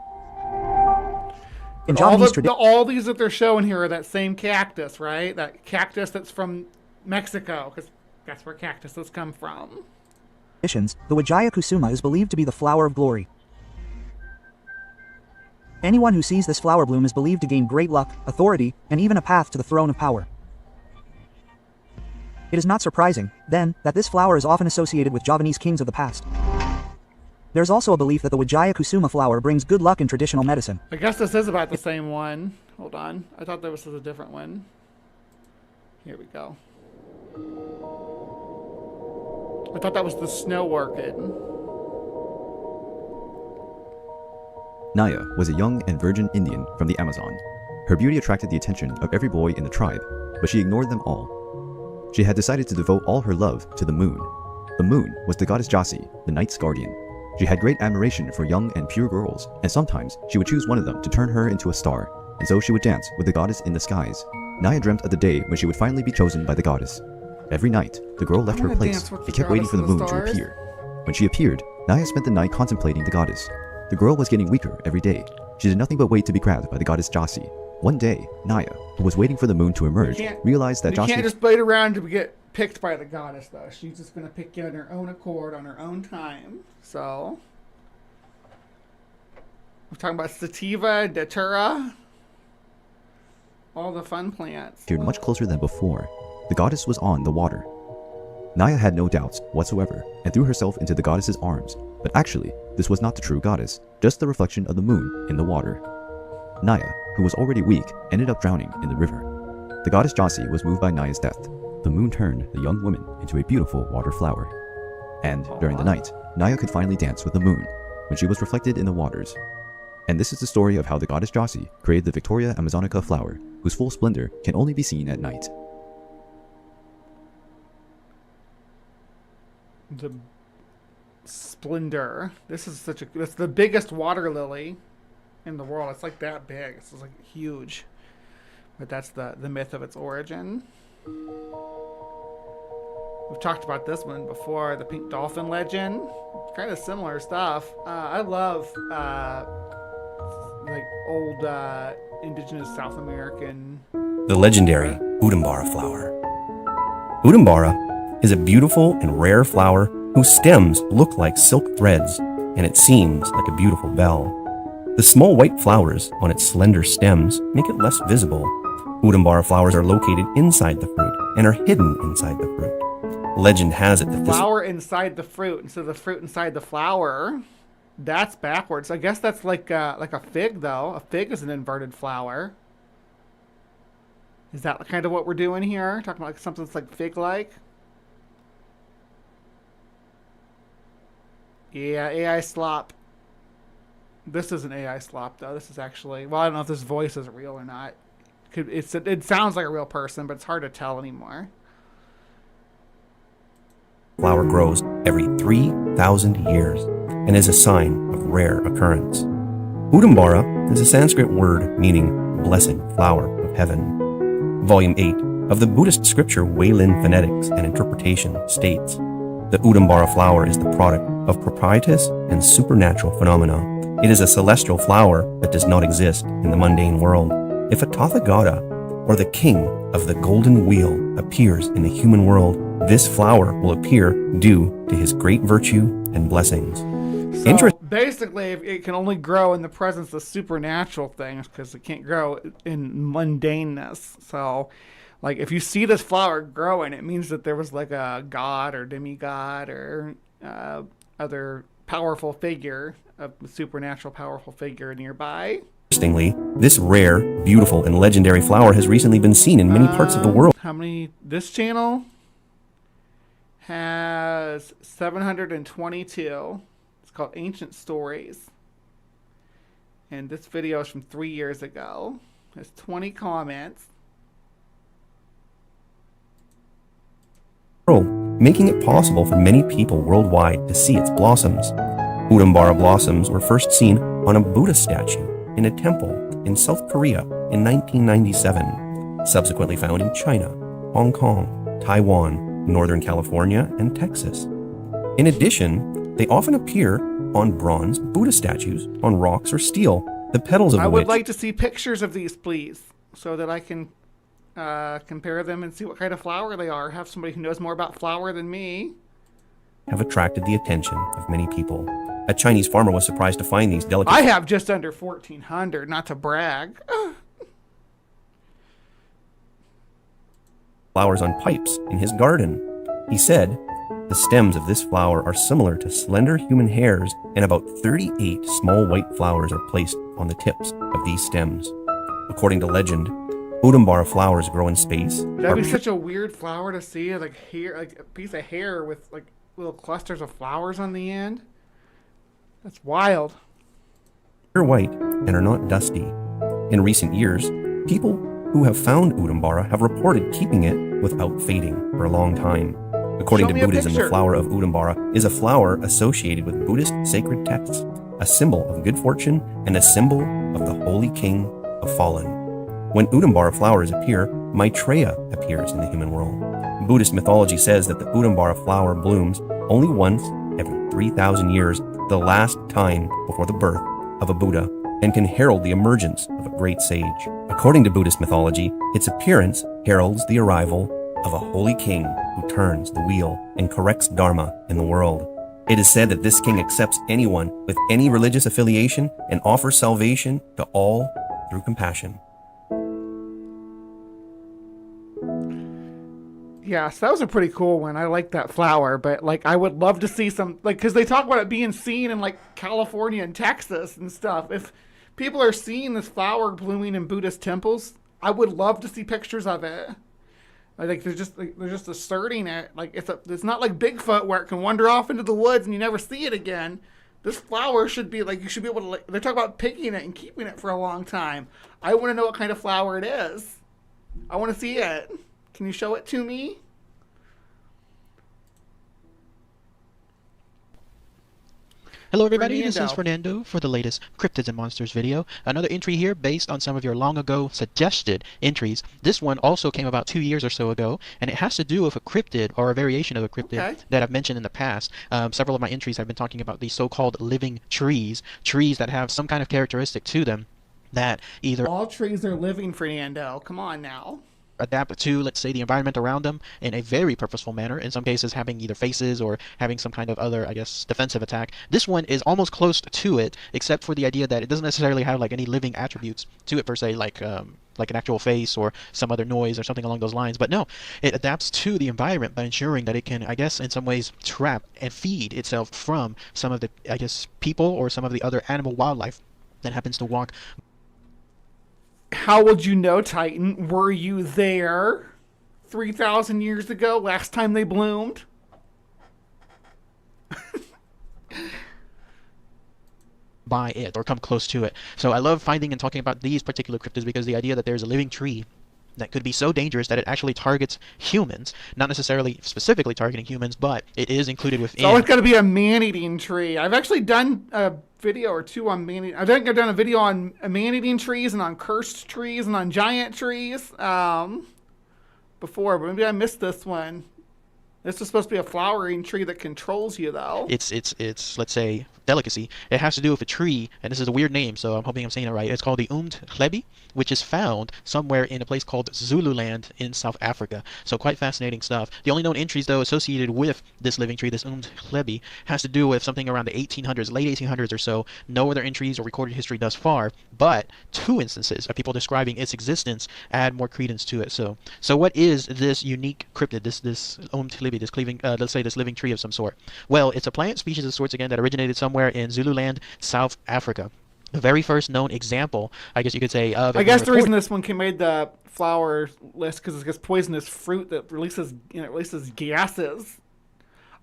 In Javanese tradition, all these that they're showing here are that same cactus, right? That cactus that's from Mexico, because that's where cactuses come from. The Wijaya Kusuma is believed to be the flower of glory. Anyone who sees this flower bloom is believed to gain great luck, authority, and even a path to the throne of power. It is not surprising, then, that this flower is often associated with Javanese kings of the past. There's also a belief that the Wijaya Kusuma flower brings good luck in traditional medicine. I guess this is about the same one. Hold on. I thought this was a different one. Here we go. I thought that was the snow orchid. Naya was a young and virgin Indian from the Amazon. Her beauty attracted the attention of every boy in the tribe, but she ignored them all. She had decided to devote all her love to the moon. The moon was the goddess Jasi, the night's guardian. She had great admiration for young and pure girls, and sometimes she would choose one of them to turn her into a star, and so she would dance with the goddess in the skies. Naya dreamt of the day when she would finally be chosen by the goddess. Every night, the girl left her place and kept waiting for the moon to appear. When she appeared, Naya spent the night contemplating the goddess. The girl was getting weaker every day. She did nothing but wait to be grabbed by the goddess Jasi. One day, Naya, who was waiting for the moon to emerge, realized that Jasi... You can't just wait around to get picked by the goddess, though. She's just going to pick you on her own accord, on her own time. So... we're talking about sativa, datura, all the fun plants. Appeared much closer than before. The goddess was on the water. Naya had no doubts whatsoever and threw herself into the goddess's arms, but actually, this was not the true goddess, just the reflection of the moon in the water. Naya, who was already weak, ended up drowning in the river. The goddess Jasi was moved by Naya's death. The moon turned the young woman into a beautiful water flower. And during the night, Naya could finally dance with the moon when she was reflected in the waters. And this is the story of how the goddess Jasi created the Victoria Amazonica flower, whose full splendor can only be seen at night. The splendor. This is that's the biggest water lily in the world. It's like that big. It's like huge. But that's the myth of its origin. We've talked about this one before, the pink dolphin legend. Kind of similar stuff. I love like old indigenous South American. The legendary Udambara flower. Udambara is a beautiful and rare flower whose stems look like silk threads, and it seems like a beautiful bell. The small white flowers on its slender stems make it less visible. Udambara flowers are located inside the fruit and are hidden inside the fruit. Legend has it that this flower inside the fruit instead of the fruit inside the flower. That's backwards. I guess that's like a fig, though. A fig is an inverted flower. Is that kind of what we're doing here? Talking about like something that's like fig-like? Yeah, AI slop. This isn't AI slop, though. This is actually... well, I don't know if this voice is real or not. It sounds like a real person, but it's hard to tell anymore. flower grows every 3,000 years and is a sign of rare occurrence. Udambara is a Sanskrit word meaning blessed flower of heaven. Volume 8 of the Buddhist scripture Weilin Phonetics and Interpretation states, the Udambara flower is the product of propitious and supernatural phenomena. It is a celestial flower that does not exist in the mundane world. If a Tathagata, or the king of the golden wheel, appears in the human world, this flower will appear due to his great virtue and blessings. So basically, it can only grow in the presence of supernatural things because it can't grow in mundaneness. So, like, if you see this flower growing, it means that there was like a god or demigod or other powerful figure, a supernatural powerful figure nearby. Interestingly, this rare, beautiful, and legendary flower has recently been seen in many parts of the world. How many? This channel has 722. It's called Ancient Stories. And this video is from 3 years ago. There's 20 comments. Making it possible for many people worldwide to see its blossoms. Udambara blossoms were first seen on a Buddha statue in a temple in South Korea in 1997, subsequently found in China, Hong Kong, Taiwan, Northern California, and Texas. In addition, they often appear on bronze Buddha statues on rocks or steel, the petals of which... I would like to see pictures of these, please, so that I can compare them and see what kind of flower they are. Have somebody who knows more about flower than me. Have attracted the attention of many people. A Chinese farmer was surprised to find these delicate... I have just under 1,400, not to brag. flowers on pipes in his garden. He said, the stems of this flower are similar to slender human hairs, and about 38 small white flowers are placed on the tips of these stems. According to legend, Udambara flowers grow in space. That'd be such a weird flower to see, like hair, like a piece of hair with like little clusters of flowers on the end. That's wild. Pure white and are not dusty. In recent years, people who have found Udambara have reported keeping it without fading for a long time. According to Buddhism, the flower of Udambara is a flower associated with Buddhist sacred texts, a symbol of good fortune and a symbol of the Holy King of Fallen. When Udambara flowers appear, Maitreya appears in the human world. Buddhist mythology says that the Udambara flower blooms only once every 3,000 years, the last time before the birth of a Buddha, and can herald the emergence of a great sage. According to Buddhist mythology, its appearance heralds the arrival of a holy king who turns the wheel and corrects dharma in the world. It is said that this king accepts anyone with any religious affiliation and offers salvation to all through compassion. Yeah, so that was a pretty cool one. I like that flower, but like I would love to see some, like, because they talk about it being seen in like California and Texas and stuff. If people are seeing this flower blooming in Buddhist temples, I would love to see pictures of it. I think they're just asserting it. Like it's not like Bigfoot where it can wander off into the woods and you never see it again. This flower should be like, you should be able to, like, they're talking about picking it and keeping it for a long time. I want to know what kind of flower it is. I want to see it. Can you show it to me? Hello everybody, this is Fernando for the latest Cryptids and Monsters video. Another entry here based on some of your long ago suggested entries. This one also came about 2 years or so ago, and it has to do with a cryptid or a variation of a cryptid that I've mentioned in the past. Several of my entries have been talking about these so-called living trees, trees that have some kind of characteristic to them that either... All trees are living, Fernando. Come on now. Adapt to, let's say, the environment around them in a very purposeful manner, in some cases having either faces or having some kind of other, I guess, defensive attack. This one is almost close to it, except for the idea that it doesn't necessarily have like any living attributes to it per se, like an actual face or some other noise or something along those lines. But no, it adapts to the environment by ensuring that it can, I guess, in some ways trap and feed itself from some of the, I guess, people or some of the other animal wildlife that happens to walk. How would you know, Titan? Were you there 3,000 years ago, last time they bloomed? By it, or come close to it. So I love finding and talking about these particular cryptids because the idea that there's a living tree that could be so dangerous that it actually targets humans, not necessarily specifically targeting humans, but it is included within. It's always got to be a man-eating tree. I've actually done a video or two on man-eating. I think I've done a video on man-eating trees and on cursed trees and on giant trees before, but maybe I missed this one. This is supposed to be a flowering tree that controls you, though. It's let's say delicacy. It has to do with a tree, and this is a weird name, so I'm hoping I'm saying it right. It's called the Khlebi, which is found somewhere in a place called Zululand in South Africa. So quite fascinating stuff. The only known entries, though, associated with this living tree, this Khlebi, has to do with something around the 1800s, late 1800s or so. No other entries or recorded history thus far, but 2 instances of people describing its existence add more credence to it. So what is this unique cryptid, this Khlebi, this let's say this living tree of some sort? Well, it's a plant species of sorts, again, that originated somewhere in Zululand, South Africa. The very first known example, I guess you could say, of... I guess the reason this one made the flower list because it's this poisonous fruit that releases gases.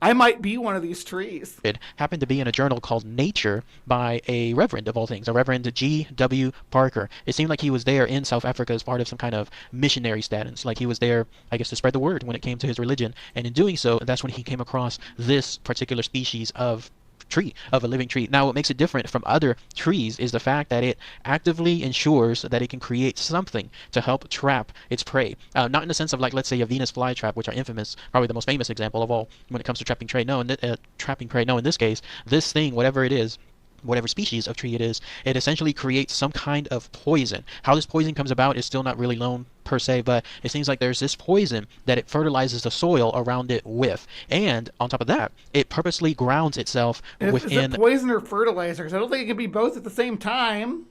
I might be one of these trees. It happened to be in a journal called Nature by a reverend, of all things, a Reverend G.W. Parker. It seemed like he was there in South Africa as part of some kind of missionary status. Like he was there, I guess, to spread the word when it came to his religion. And in doing so, that's when he came across this particular species of tree, of a living tree. Now, what makes it different from other trees is the fact that it actively ensures that it can create something to help trap its prey. Not in the sense of, like, let's say a Venus flytrap, which are infamous, probably the most famous example of all when it comes to trapping prey. No, in this case, this thing, whatever it is, whatever species of tree it is, it essentially creates some kind of poison. How this poison comes about is still not really known per se, but it seems like there's this poison that it fertilizes the soil around it with, and on top of that, it purposely grounds itself within... Is it poison or fertilizer? Because I don't think it can be both at the same time.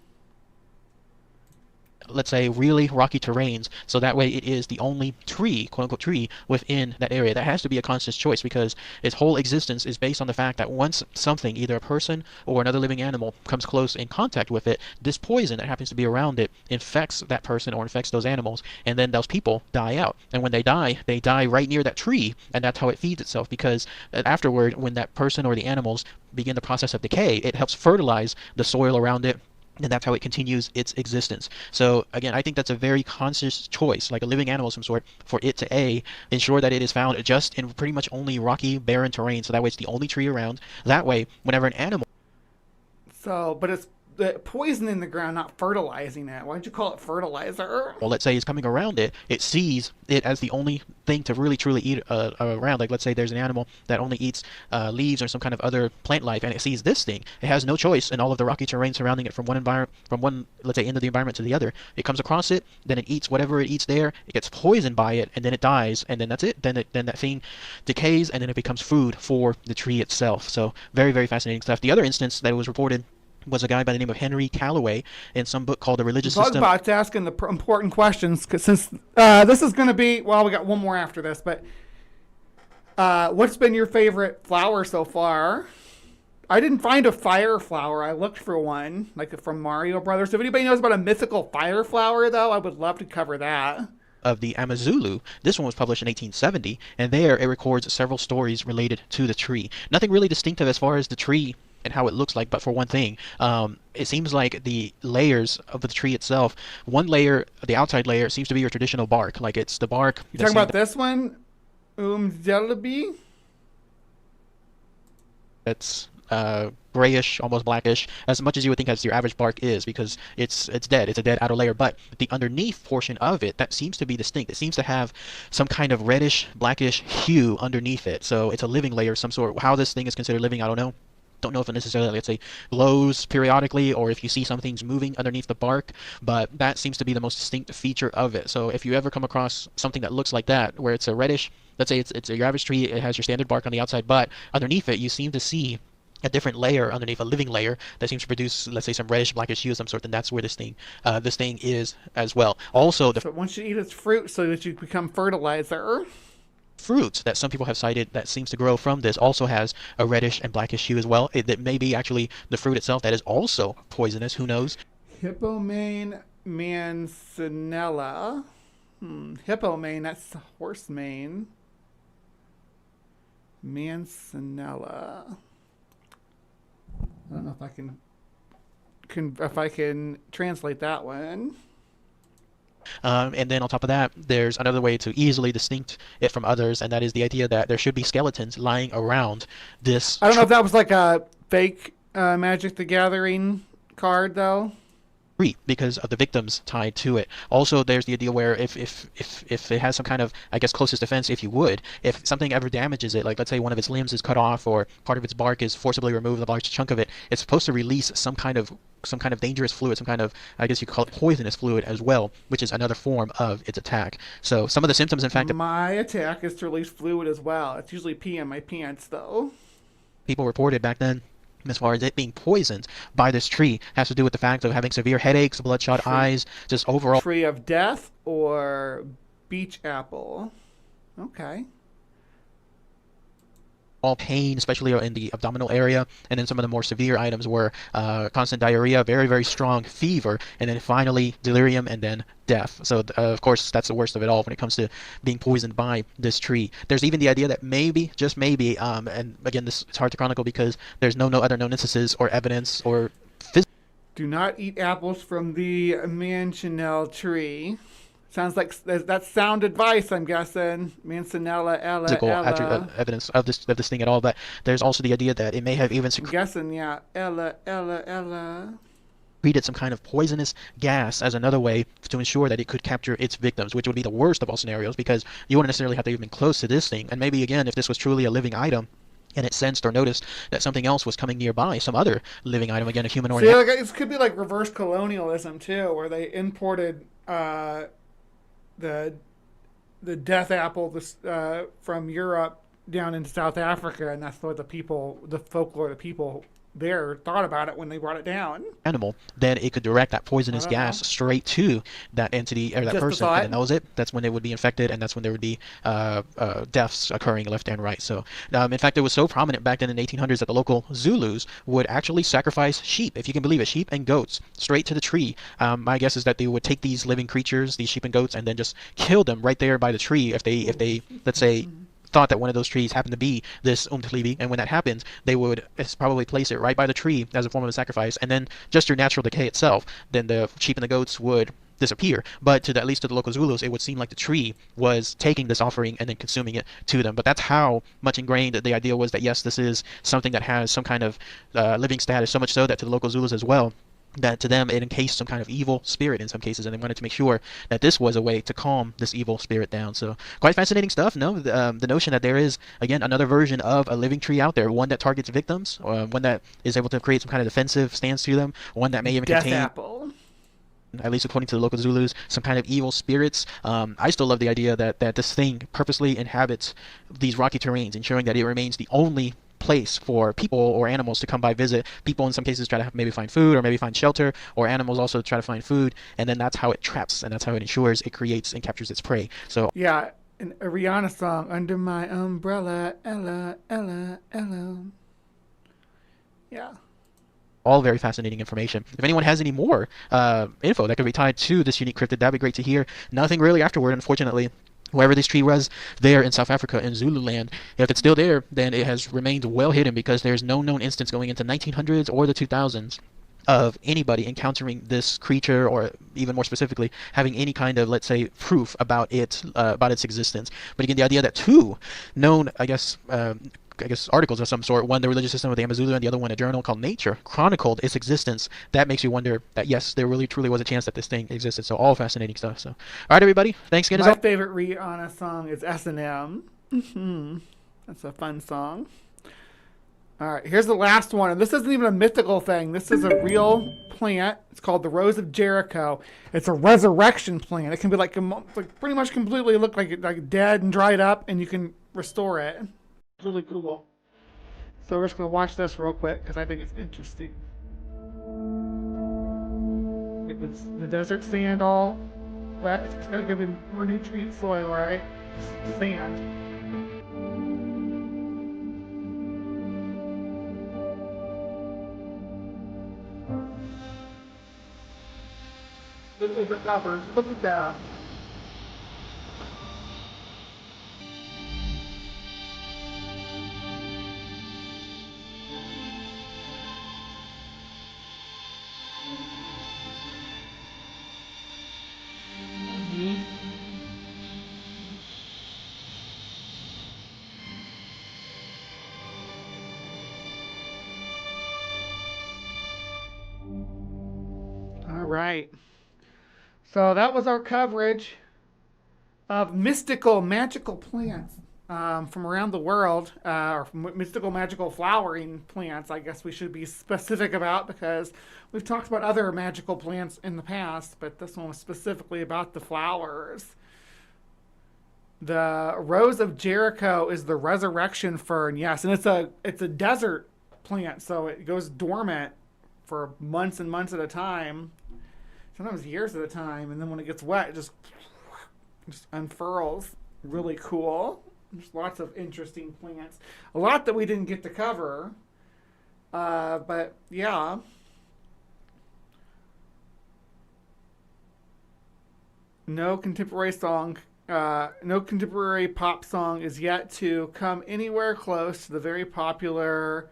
Let's say really rocky terrains, so that way it is the only tree, quote-unquote tree, within that area. That has to be a conscious choice because its whole existence is based on the fact that once something, either a person or another living animal, comes close in contact with it, this poison that happens to be around it infects that person or infects those animals, and then those people die out. And when they die right near that tree, and that's how it feeds itself, because afterward, when that person or the animals begin the process of decay, it helps fertilize the soil around it, and that's how it continues its existence. So again, I think that's a very conscious choice, like a living animal of some sort, for it to ensure that it is found just in pretty much only rocky, barren terrain, so that way it's the only tree around. That way, whenever an animal... So, but it's the poison in the ground, not fertilizing it. Why don't you call it fertilizer? Well, let's say it's coming around it, it sees it as the only thing to really truly eat around. Like, let's say there's an animal that only eats leaves or some kind of other plant life, and it sees this thing. It has no choice in all of the rocky terrain surrounding it from one let's say end of the environment to the other. It comes across it, then it eats whatever it eats there. It gets poisoned by it, and then it dies, and then that's it. Then that thing decays, and then it becomes food for the tree itself. So very, very fascinating stuff. The other instance that was reported was a guy by the name of Henry Callaway in some book called The Religious System. Bugbot's asking the important questions, because since this is going to be, well, we got one more after this, but what's been your favorite flower so far? I didn't find a fire flower. I looked for one, like from Mario Brothers. If anybody knows about a mythical fire flower, though, I would love to cover that. Of the Amazulu. This one was published in 1870, and there it records several stories related to the tree. Nothing really distinctive as far as the tree and how it looks like, but for one thing, it seems like the layers of the tree itself, one layer, the outside layer, seems to be your traditional bark. Like, it's the bark. You talking about this one? Umdelabi? It's grayish, almost blackish, as much as you would think as your average bark is, because it's dead. It's a dead outer layer, but the underneath portion of it, that seems to be distinct. It seems to have some kind of reddish, blackish hue underneath it. So it's a living layer of some sort. How this thing is considered living, I don't know. Don't know if it necessarily, let's say, glows periodically, or if you see some things moving underneath the bark, but that seems to be the most distinct feature of it. So if you ever come across something that looks like that, where it's a reddish, let's say it's your average tree, it has your standard bark on the outside, but underneath it you seem to see a different layer underneath, a living layer that seems to produce, let's say, some reddish, blackish hue of some sort, then that's where this thing is as well. Also, so once you eat its fruit so that you become fertilizer. Fruit that some people have cited that seems to grow from this also has a reddish and blackish hue as well. That may be actually the fruit itself that is also poisonous. Who knows? Hippomane mancinella. Hippomane, that's horse mane. Mancinella. I don't know if I can translate that one. And then on top of that, there's another way to easily distinct it from others, and that is the idea that there should be skeletons lying around this. I don't know if that was like a fake Magic the Gathering card, though. because of the victims tied to it. Also, there's the idea where if it has some kind of, I guess, closest defense, if you would, if something ever damages it, like let's say one of its limbs is cut off or part of its bark is forcibly removed, a large chunk of it, it's supposed to release some kind of dangerous fluid, some kind of, I guess you could call it poisonous fluid as well, which is another form of its attack. So some of the symptoms, in fact, my attack is to release fluid as well. It's usually pee in my pants, though. people reported back then, as far as it being poisoned by this tree, has to do with the fact of having severe headaches, bloodshot eyes, just overall Tree of death or beach apple. Okay. all pain, especially in the abdominal area. And then some of the more severe items were constant diarrhea, very, very strong fever, and then finally delirium, and then death. So of course that's the worst of it all when it comes to being poisoned by this tree. There's even the idea that maybe, just maybe, and again this it's hard to chronicle because there's no other known instances or evidence or Do not eat apples from the Mancinella tree. Sounds like that's sound advice, I'm guessing. Mancinella, physical Ella. evidence of this thing at all. But there's also the idea that it may have even I'm guessing, yeah. Ella. secreted some kind of poisonous gas as another way to ensure that it could capture its victims, which would be the worst of all scenarios because you wouldn't necessarily have to even close to this thing. And maybe again, if this was truly a living item, and it sensed or noticed that something else was coming nearby, some other living item, again, a human or See, like, it could be like reverse colonialism too, where they imported the death apple from Europe down into South Africa, and that's what the folklore, the people there thought about it when they brought it down. Animal, then it could direct that poisonous gas straight to that entity or that Just person, and it knows it. That's when they would be infected, and that's when there would be deaths occurring left and right. So, in fact, it was so prominent back then in the 1800s that the local Zulus would actually sacrifice sheep, if you can believe it, sheep and goats, straight to the tree. My guess is that they would take these living creatures, these sheep and goats, and then just kill them right there by the tree if they let's say thought that one of those trees happened to be this Umtlibi, and when that happens, they would probably place it right by the tree as a form of a sacrifice, and then just through natural decay itself, then the sheep and the goats would disappear. But at least to the local Zulus, it would seem like the tree was taking this offering and then consuming it to them. But that's how much ingrained the idea was that yes, this is something that has some kind of living status, so much so that to the local Zulus as well, that to them it encased some kind of evil spirit in some cases, and they wanted to make sure that this was a way to calm this evil spirit down. So quite fascinating stuff. No, the notion that there is again another version of a living tree out there, one that targets victims, one that is able to create some kind of defensive stance to them, one that may even Death contain, apple. at least according to the local Zulus, some kind of evil spirits. I still love the idea that this thing purposely inhabits these rocky terrains, ensuring that it remains the only place for people or animals to come by visit. People in some cases try to maybe find food or maybe find shelter, or animals also try to find food, and then that's how it traps, and that's how it ensures it creates and captures its prey. So yeah, in a Rihanna song, Under My Umbrella, Ella. Yeah. all very fascinating information. If anyone has any more info that could be tied to this unique cryptid, that'd be great to hear. Nothing really afterward, unfortunately. Wherever this tree was there in South Africa, in Zululand, if it's still there, then it has remained well hidden because there's no known instance going into 1900s or the 2000s of anybody encountering this creature, or even more specifically, having any kind of, let's say, proof about its existence. But again, the idea that two known, I guess, articles of some sort, one the religious system of the Amazulu and the other one a journal called Nature, chronicled its existence, that makes you wonder that yes, there really truly was a chance that this thing existed. So all fascinating stuff. So all right, everybody, thanks again. My favorite Rihanna song is S&M. That's a fun song. All right, here's the last one, and this isn't even a mythical thing. This is a real plant. It's called the Rose of Jericho. It's a resurrection plant. It can be like pretty much completely look like dead and dried up, and you can restore it. It's really cool. So we're just gonna watch this real quick because I think it's interesting. If it's the desert sand all wet, it's gonna give it more nutrient soil, right? Sand. Look at the covers. Look at that. right. So that was our coverage of mystical, magical plants from around the world, or from mystical, magical flowering plants, I guess we should be specific about, because we've talked about other magical plants in the past, but this one was specifically about the flowers. The Rose of Jericho is the resurrection fern, yes, and it's a desert plant, so it goes dormant for months and months at a time, sometimes years at a time, and then when it gets wet, it just unfurls. Really cool. There's lots of interesting plants. A lot that we didn't get to cover, but yeah. No contemporary pop song is yet to come anywhere close to the very popular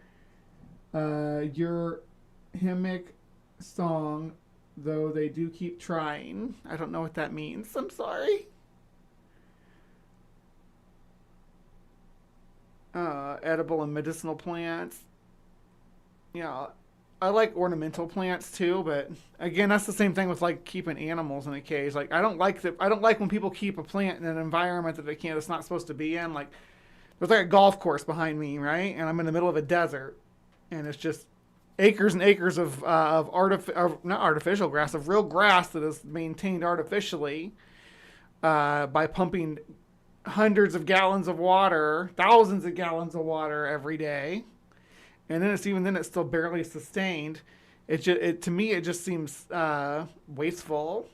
Your Hymnic song, though they do keep trying. I don't know what that means. I'm sorry. Edible and medicinal plants. Yeah, I like ornamental plants too, but again, that's the same thing with like keeping animals in a cage. Like I don't like when people keep a plant in an environment that it's not supposed to be in. Like there's like a golf course behind me, right? And I'm in the middle of a desert, and it's just acres and acres of not artificial grass, of real grass that is maintained artificially by pumping hundreds of gallons of water, thousands of gallons of water every day, and then it's still barely sustained. To me it just seems wasteful,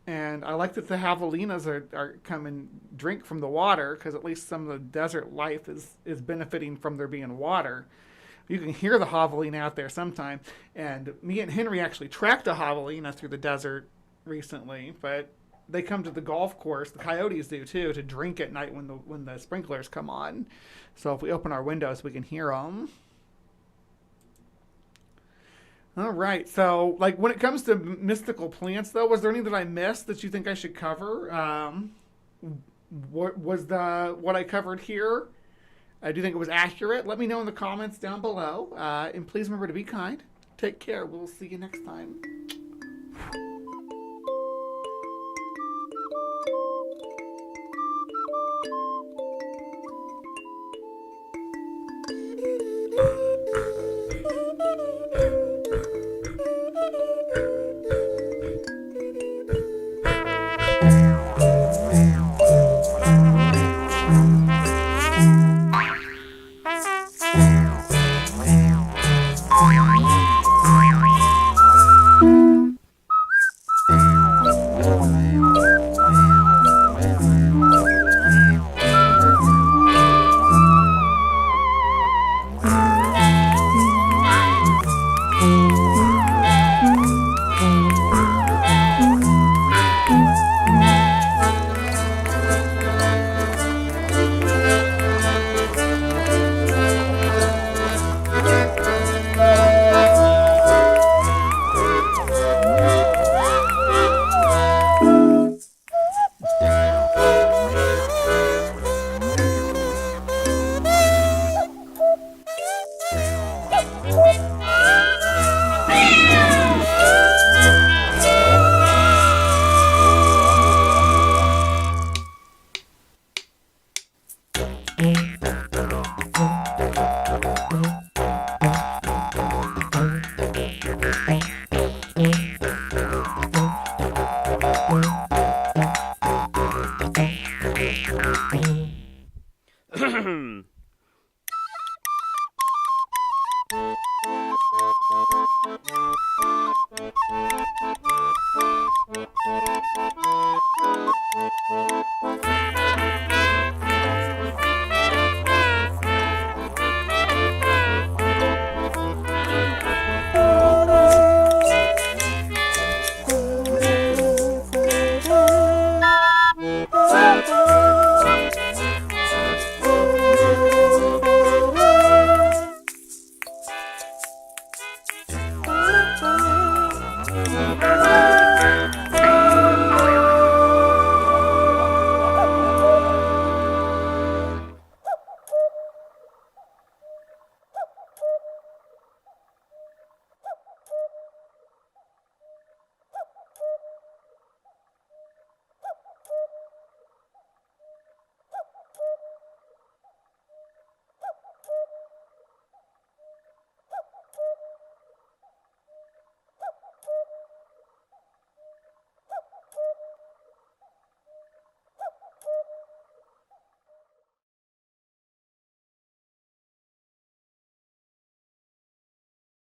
and I like that the javelinas are come and drink from the water, because at least some of the desert life is benefiting from there being water. You can hear the javelina out there sometime, and me and Henry actually tracked a javelina through the desert recently, but they come to the golf course, the coyotes do too, to drink at night when the sprinklers come on. So if we open our windows, we can hear them. All right, so like when it comes to mystical plants, though, was there any that I missed that you think I should cover? What I covered here? Do you think it was accurate? Let me know in the comments down below. And please remember to be kind. Take care. We'll see you next time. Thank you.